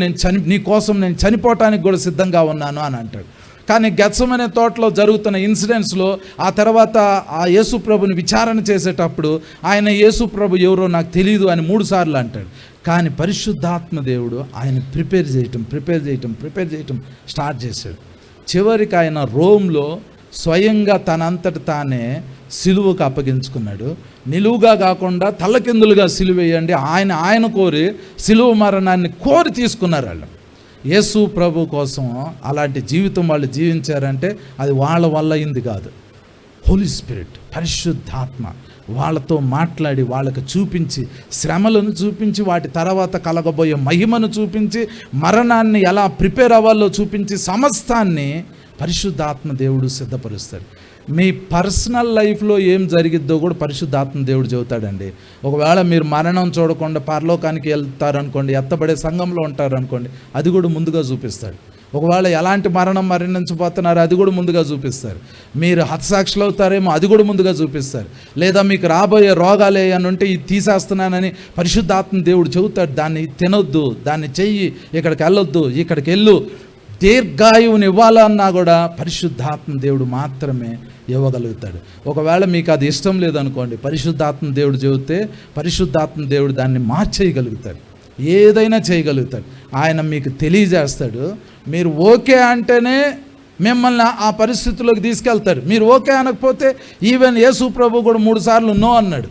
నీ కోసం నేను చనిపోవటానికి కూడా సిద్ధంగా ఉన్నాను అని అంటాడు. కానీ గెత్సెమనే తోటలో జరుగుతున్న ఇన్సిడెంట్స్లో ఆ తర్వాత ఆ యేసు ప్రభుని విచారణ చేసేటప్పుడు ఆయన యేసు ప్రభు ఎవరో నాకు తెలియదు అని 3 సార్లు అంటాడు. కానీ పరిశుద్ధాత్మ దేవుడు ఆయన ప్రిపేర్ చేయటం స్టార్ట్ చేశాడు. చివరికి ఆయన రోమ్లో స్వయంగా తనంతట తానే సిలువకు అప్పగించుకున్నాడు. నిలువుగా కాకుండా తల్లకిందులుగా సిలువ వేయండి ఆయన కోరి సిలువ మరణాన్ని కోరి తీసుకున్నారు వాళ్ళు. యేసు ప్రభు కోసం అలాంటి జీవితం వాళ్ళు జీవించారంటే అది వాళ్ళ వల్ల అయింది కాదు. హోలీ స్పిరిట్, పరిశుద్ధాత్మ వాళ్ళతో మాట్లాడి వాళ్ళకు చూపించి, శ్రమలను చూపించి, వాటి తర్వాత కలగబోయే మహిమను చూపించి, మరణాన్ని ఎలా ప్రిపేర్ అవ్వాలో చూపించి, సమస్తాన్ని పరిశుద్ధాత్మ దేవుడు సిద్ధపరుస్తాడు. మీ పర్సనల్ లైఫ్లో ఏం జరిగిద్దో కూడా పరిశుద్ధాత్మ దేవుడు చెబుతాడండి. ఒకవేళ మీరు మరణం చూడకుండా పరలోకానికి వెళ్తారనుకోండి, ఎత్తబడే సంఘంలో ఉంటారనుకోండి, అది కూడా ముందుగా చూపిస్తాడు. ఒకవేళ ఎలాంటి మరణించబోతున్నారు అది కూడా ముందుగా చూపిస్తారు. మీరు హతసాక్షులు అవుతారేమో అది కూడా ముందుగా చూపిస్తారు. లేదా మీకు రాబోయే రోగాలు ఏమన్నా ఉంటే ఇది తీసేస్తున్నానని పరిశుద్ధాత్మ దేవుడు చెబుతాడు. దాన్ని తినొద్దు, దాన్ని చెయ్యి, ఇక్కడికి వెళ్ళొద్దు, ఇక్కడికి వెళ్ళు. దీర్ఘాయువుని ఇవ్వాలన్నా కూడా పరిశుద్ధాత్మ దేవుడు మాత్రమే ఇవ్వగలుగుతాడు. ఒకవేళ మీకు అది ఇష్టం లేదనుకోండి, పరిశుద్ధాత్మ దేవుడు చెబితే పరిశుద్ధాత్మ దేవుడు దాన్ని మార్చేయగలుగుతాడు, ఏదైనా చేయగలుగుతాడు. ఆయన మీకు తెలియజేస్తాడు. మీరు ఓకే అంటేనే మిమ్మల్ని ఆ పరిస్థితుల్లోకి తీసుకెళ్తాడు. మీరు ఓకే అనకపోతే, ఈవెన్ యేసు ప్రభు కూడా 3 సార్లు నో అన్నాడు,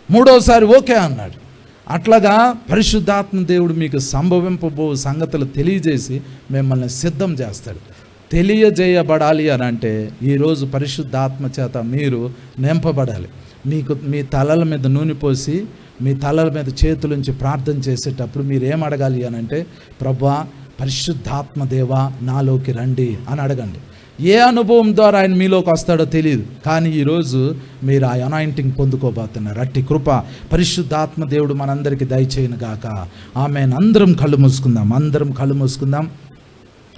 3వసారి ఓకే అన్నాడు. అట్లాగా పరిశుద్ధాత్మ దేవుడు మీకు సంభవింపబో సంగతులు తెలియజేసి మిమ్మల్ని సిద్ధం చేస్తాడు. తెలియజేయబడాలి అని అంటే ఈరోజు పరిశుద్ధాత్మ చేత మీరు నింపబడాలి. మీ తలల మీద నూనె పోసి, మీ తలల మీద చేతులుంచి ప్రార్థన చేసేటప్పుడు మీరు ఏం అడగాలి అని అంటే, ప్రభువా పరిశుద్ధాత్మ దేవా నాలోకి రండి అని అడగండి. ఏ అనుభవం ద్వారా ఆయన మీలోకి వస్తాడో తెలియదు, కానీ ఈరోజు మీరు ఆ అనాయింటింగ్ పొందుకోబోతున్నారు. అట్టి కృప పరిశుద్ధాత్మ దేవుడు మనందరికీ దయచేయను గాక. ఆమేన్. అందరం కళ్ళు మూసుకుందాం.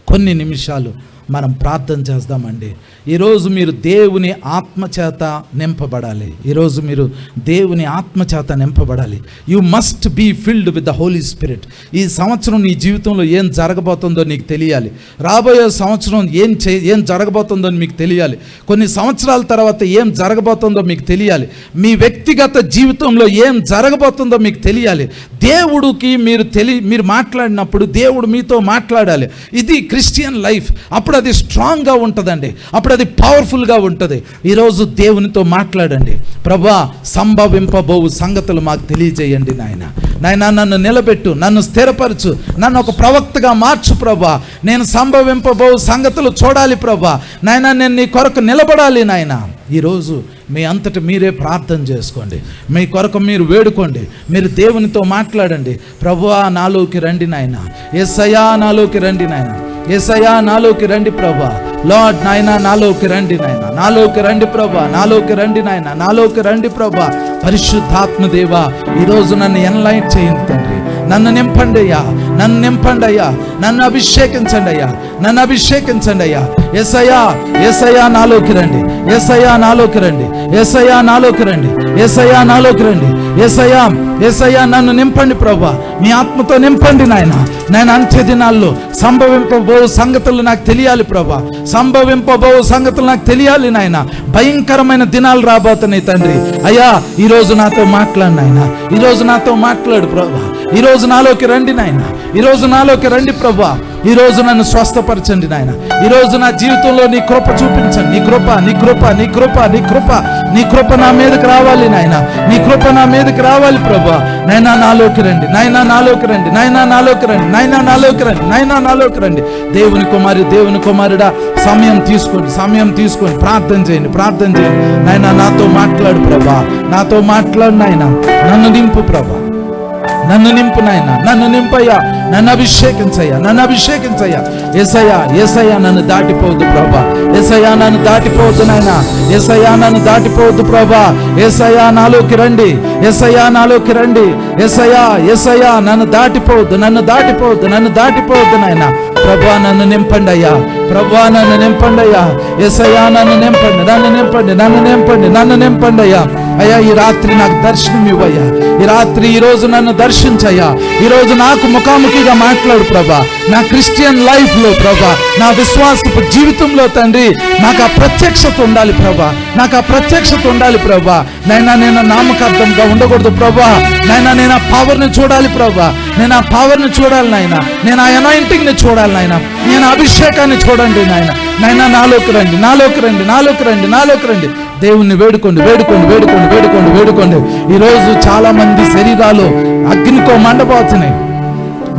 కొన్ని నిమిషాలు మనం ప్రార్థన చేద్దామండి. ఈరోజు మీరు దేవుని ఆత్మచేత నింపబడాలి. You must be filled with the holy spirit. ఈ సంవత్సరం నీ జీవితంలో ఏం జరగబోతుందో నీకు తెలియాలి. రాబోయే సంవత్సరం ఏం జరగబోతుందో మీకు తెలియాలి. కొన్ని సంవత్సరాల తర్వాత ఏం జరగబోతుందో మీకు తెలియాలి. మీ వ్యక్తిగత జీవితంలో ఏం జరగబోతుందో మీకు తెలియాలి. దేవుడికి మీరు మాట్లాడినప్పుడు దేవుడు మీతో మాట్లాడాలి. ఇది క్రిస్టియన్ లైఫ్. అప్పుడు అది స్ట్రాంగ్గా ఉంటుందండి, అప్పుడు అది పవర్ఫుల్గా ఉంటుంది. ఈరోజు దేవునితో మాట్లాడండి. ప్రభువా సంభవింపబోవు సంగతులు మాకు తెలియజేయండి నాయన. నన్ను నిలబెట్టు, నన్ను స్థిరపరచు, నన్ను ఒక ప్రవక్తగా మార్చు ప్రభువా. నేను సంభవింపబోవు సంగతులు చూడాలి ప్రభువా. నాయన నేను నీ కొరకు నిలబడాలి నాయన. ఈరోజు మీ అంతటి మీరే ప్రార్థన చేసుకోండి, మీ కొరకు మీరు వేడుకోండి, మీరు దేవునితో మాట్లాడండి. ప్రభువా నాలోకి రండి నాయన, యేసయ్యా నాలోకి రండి నాయన, యేసయ్యా నాలోకి రండి ప్రభువా. లార్డ్ నాయన నాలోకి రండి నాయన, నాలోకి రండి ప్రభువా, నాలోకి రండి నాయన, నాలోకి రండి ప్రభువా. పరిశుద్ధాత్మ దేవా ఈరోజు నన్ను ఎన్లైట్ చేయండి తండ్రి. నన్ను నింపండి అయ్యా, నన్ను అభిషేకించండి అయ్యా. యేసయ్యా నాలోకి రండి, యేసయ్యా నన్ను నింపండి ప్రభువా. మీ ఆత్మతో నింపండి నాయన. నేను అంత్య దినాల్లో సంభవింపబో సంగతులు నాకు తెలియాలి ప్రభువా. నాకు తెలియాలి నాయన. భయంకరమైన దినాలు రాబోతున్నాయి తండ్రి. అయ్యా ఈరోజు నాతో మాట్లాడు నాయన, ఈరోజు నాతో మాట్లాడు ప్రభువా. ఈరోజు నాలోకి రండి నాయన, ఈరోజు నాలోకి రండి ప్రభువా. ఈరోజు నన్ను స్వస్థపరచండి నాయన. ఈరోజు నా జీవితంలో నీ కృప చూపించండి. నీ కృప నా మీదకి రావాలి నాయన, నీ కృప నా మీదకి రావాలి ప్రభువా. నైనా నాలోకి రండి. దేవుని కుమారుడా సమయం తీసుకొని ప్రార్థన చేయండి నాయన. నాతో మాట్లాడు ప్రభా, నాతో మాట్లాడు నాయన. నన్ను నింపు ప్రభా, నన్ను నింపు నాయన, నన్ను నింపయ్యా, నన్ను అభిషేకించయ్యా. యేసయ్యా నన్ను దాటిపోవద్దు ప్రభా, యేసయ్యా నన్ను దాటిపోవద్దు నాయన, యేసయ్యా నన్ను దాటిపోవద్దు ప్రభా. యేసయ్యా నాలోకి రండి, యేసయ్యా నన్ను దాటిపోవద్దు నాయన. ప్రభువా నన్ను నింపండి అయ్యా, యేసయ్యా నన్ను నింపండి అయ్యా. అయ్యా ఈ రాత్రి నాకు దర్శనం ఇవ్వయ్యా, ఈ రాత్రి ఈరోజు నన్ను దర్శించయ్యా, ఈరోజు నాకు ముఖాముఖిగా మాట్లాడు ప్రభా. నా క్రిస్టియన్ లైఫ్లో ప్రభా, నా విశ్వాసపు జీవితంలో తండ్రి నాకు ఆ ప్రత్యక్షత ఉండాలి ప్రభా, నాకు ఆ ప్రత్యక్షత ఉండాలి ప్రభా. నైనా నేను నామకార్థంగా ఉండకూడదు ప్రభా. నైనా నేను ఆ పవర్ని చూడాలి ప్రభా, నేను ఆ పవర్ని చూడాలి నాయన, నేను ఆ అనాయింటింగ్ని చూడాలి నాయన, నేను అభిషేకాన్ని చూడండి నాయన. నైనా నాలోకి రండి, నాలోకి రండి, నాలోకి రండి, నాలోకి రండి. దేవుణ్ణి వేడుకోండి, వేడుకోండి, వేడుకోండి, వేడుకోండి, వేడుకోండి. ఈరోజు చాలా మంది శరీరాలు అగ్నితో మండబోతున్నాయి.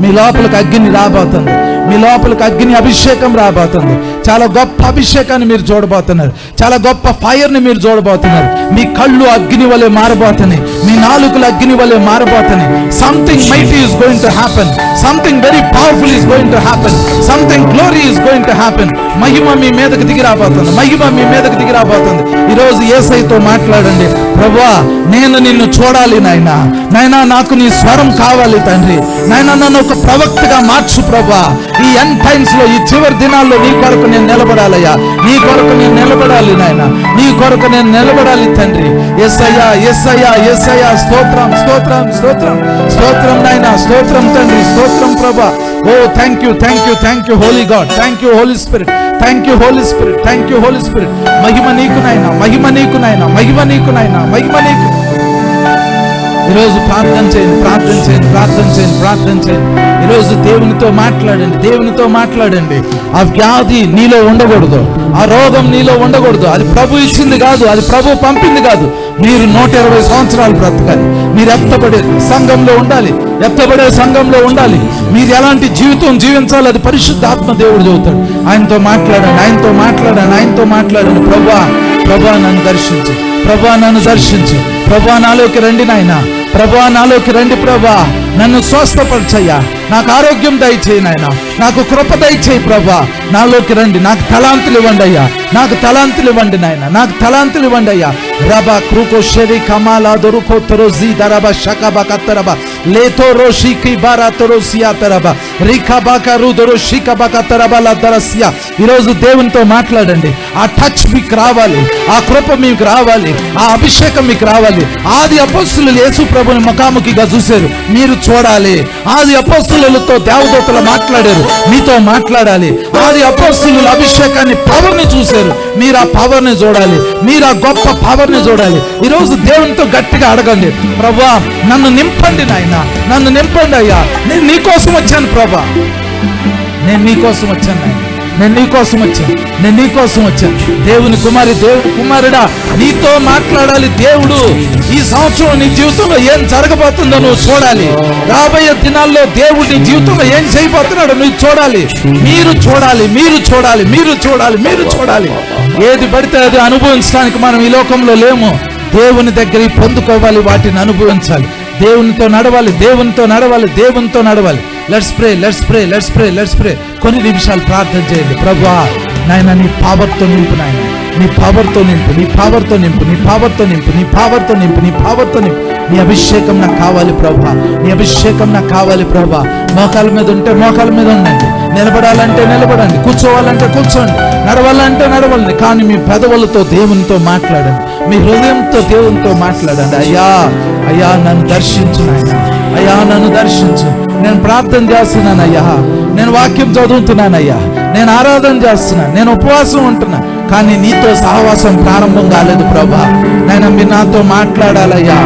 మీ లోపలికి అగ్ని రాబోతుంది, మీ లోపలికి అగ్ని అభిషేకం రాబోతుంది. చాలా గొప్ప అభిషేకాన్ని మీరు చూడబోతున్నారు, చాలా గొప్ప ఫైర్ని మీరు చూడబోతున్నారు. మీ కళ్ళు అగ్ని వలె మారబోతున్నాయి, మీ నాలుకలు అగ్ని వలె మారబోతున్నాయి. Something mighty is going to happen, something very powerful is going to happen, something glory is going to happen. మహిమ మీ మీదకి దిగి రాబోతుంది, మహిమ మీ మీదకి దిగి రాబోతుంది. ఈరోజు యేసయ్యతో మాట్లాడండి. ప్రభువా నేను నిన్ను చూడాలి నాయనా, నైనా నాకు నీ స్వరం కావాలి తండ్రి. నైనా నన్ను ఒక ప్రవక్తగా మార్చు ప్రభువా. ఈ ఎండ్ టైమ్స్ లో, ఈ చివరి దినాల్లో నీ కొరకు నేను నిలబడాలయ్యా, నీ కొరకు నేను నిలబడాలి నాయన, నీ కొరకు నేను నిలబడాలి తండ్రి. యేసయ్యా, యేసయ్యా, యేసయ్యా, స్తోత్రం, స్తోత్రం, స్తోత్రం, స్తోత్రం నాయన, స్తోత్రం తండ్రి, స్తోత్రం ప్రభా. ఓ thank you, thank you, thank you holy God, thank you Holy Spirit, thank you Holy Spirit, thank you Holy Spirit. మహిమ నీకు నాయన, మహిమ నీకు నాయన, మహిమ నీకు నాయన, మహిమ నీకు. ఈరోజు ప్రార్థన చేయండి, ప్రార్థన చేయండి, ప్రార్థన చేయండి, ప్రార్థన చేయండి. ఈరోజు దేవునితో మాట్లాడండి, దేవునితో మాట్లాడండి. ఆ వ్యాధి నీలో ఉండకూడదు, ఆ రోగం నీలో ఉండకూడదు. అది ప్రభు ఇచ్చింది కాదు, అది ప్రభు పంపింది కాదు. మీరు 120 సంవత్సరాలు బ్రతకాలి, మీరు ఎత్తబడే సంఘంలో ఉండాలి, ఎత్తబడే సంఘంలో ఉండాలి. మీరు ఎలాంటి జీవితం జీవించాలి అది పరిశుద్ధాత్మ దేవుడు చెబుతాడు. ఆయనతో మాట్లాడండి, ఆయనతో మాట్లాడండి, ఆయనతో మాట్లాడండి. ప్రభా, ప్రభా నన్ను దర్శించు, ప్రభా నన్ను దర్శించు, ప్రభా నాలోకి రండి నాయన, ప్రభా నాలోకి రండి, ప్రభా నన్ను స్వస్థపరచయ్యా, నాకు ఆరోగ్యం దయచేయి నాయన, నాకు కృప దయచేయి ప్రభా. నాలోకి రండి, నాకు తలాంతులు ఇవ్వండి అయ్యా, నాకు తలాంతులు ఇవ్వండి నాయన, నాకు తలాంతులు ఇవ్వండి అయ్యా. రబా క్రూకో షెరి కమాలా దొరుకో తొరోజీ దరబా షకబా కత్తరబా లేతో రోషికి బారా తొరోసియా తరబా రికబాకా రుదరో షికబాకా తరబా దరసియా. ఈరోజు దేవునితో మాట్లాడండి. ఆ టచ్ మీకు రావాలి, ఆ కృప మీకు రావాలి, ఆ అభిషేకం మీకు రావాలి. ఆది అపోస్తలులు యేసు ప్రభుని ముఖాముఖిగా చూశారు, మీరు చూడాలి. ఆది అపోస్తలులతో దేవదూతలు మాట్లాడారు, మీతో మాట్లాడాలి. ఆది అపోస్తలుల అభిషేకాన్ని, పవర్ని చూశారు, మీరు ఆ పవర్ని చూడాలి, మీరు ఆ గొప్ప పవర్ని చూడాలి. ఈరోజు దేవునితో గట్టిగా అడగండి. ప్రభువా నన్ను నింపండి నాయన, నన్ను నింపండి అయ్యా, నేను నీకోసం వచ్చాను ప్రభా, నేను నీకోసం వచ్చాను నాయన, నేను నీకోసం వచ్చాను, నేను నీకోసం వచ్చాను. దేవుని కుమారి, దేవుని కుమారుడా నీతో మాట్లాడాలి దేవుడు. ఈ సంవత్సరం నీ జీవితంలో ఏం జరగబోతుందో నువ్వు చూడాలి. రాబోయే దినాల్లో దేవుడు నీ జీవితంలో ఏం చేయబోతున్నాడో నువ్వు చూడాలి. మీరు చూడాలి, మీరు చూడాలి, మీరు చూడాలి, మీరు చూడాలి. ఏది పడితే అది అనుభవించడానికి మనం ఈ లోకంలో లేము. దేవుని దగ్గర పొందుకోవాలి, వాటిని అనుభవించాలి. దేవునితో నడవాలి, దేవునితో నడవాలి, దేవునితో నడవాలి. Let's pray, let's pray, let's pray, let's pray. కొన్ని నిమిషాలు ప్రార్థన చేయండి. ప్రభువా నాయన నీ పవర్తో నింపు నాయన, నీ పవర్తో నింపు, నీ పవర్తో నింపు, నీ పవర్తో నింపు, నీ పవర్తో నింపు, నీ పవర్తో నింపు. నీ అభిషేకం నాకు కావాలి ప్రభా, నీ అభిషేకం నాకు కావాలి ప్రభా. మోకాల మీద ఉంటే మోకాల మీద ఉండండి, నిలబడాలంటే నిలబడండి, కూర్చోవాలంటే కూర్చోండి, నడవాలంటే నడవండి. కానీ మీ పెదవులతో దేవునితో మాట్లాడండి, మీ హృదయంతో దేవునితో మాట్లాడండి. అయ్యా, అయ్యా నన్ను దర్శించు నాయన, అయ్యా నన్ను దర్శించు. నేను ప్రార్థన చేస్తున్నాను అయ్యా, నేను వాక్యం చదువుతున్నానయ్యా, నేను ఆరాధన చేస్తున్నాను, నేను ఉపవాసం ఉంటున్నా, కానీ నీతో సహవాసం ప్రారంభం కాలేదు ప్రభా. నాయన మీరు నాతో మాట్లాడాలయ్యా,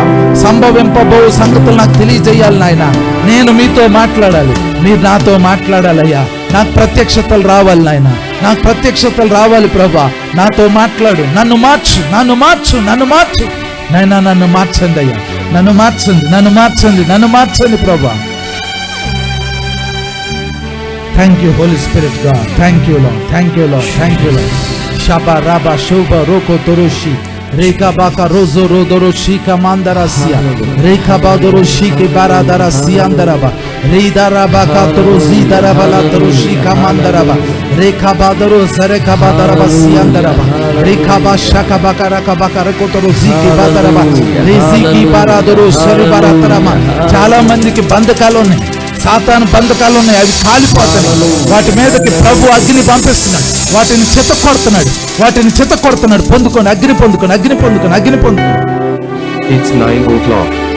సంభవింపబో సంగతులు నాకు తెలియజేయాలి నాయన. నేను మీతో మాట్లాడాలి, మీరు నాతో మాట్లాడాలయ్యా. నాకు ప్రత్యక్షతలు రావాలి నాయన, నాకు ప్రత్యక్షతలు రావాలి ప్రభా. నాతో మాట్లాడు, నన్ను మార్చు, నన్ను మార్చు, నన్ను మార్చు నాయన, నన్ను మార్చండి అయ్యా, నన్ను మార్చండి, నన్ను మార్చండి, నన్ను మార్చండి ప్రభా. Thank you Holy Spirit God, thank you Lord, thank you Lord, thank you Lord. Shaba raba shoba roko toroshi reka baka rozo rodoroshi kamandarasia reka badoroshi ke baradarasi andaraba rida rabaka torozi darabala toroshi kamandaraba reka badoro zareka badaraba siandaraba reka bashaka baka raka baka roko torozi ke badaraba riziki baradoro sari baratarama. చాలా మందికి బంధకాలు ఉన్నాయి, సాతాను బంధకాలు ఉన్నాయి, అది కాలిపోతాయి. వాటి మీదకి ప్రభు అగ్ని పంపిస్తున్నాడు, వాటిని చితకొడుతున్నాడు, వాటిని చితకొడుతున్నాడు. పొందుకోండి, అగ్ని పొందుకోండి, అగ్ని పొందుకోండి, అగ్ని పొందుకోండి. It's 9 o'clock.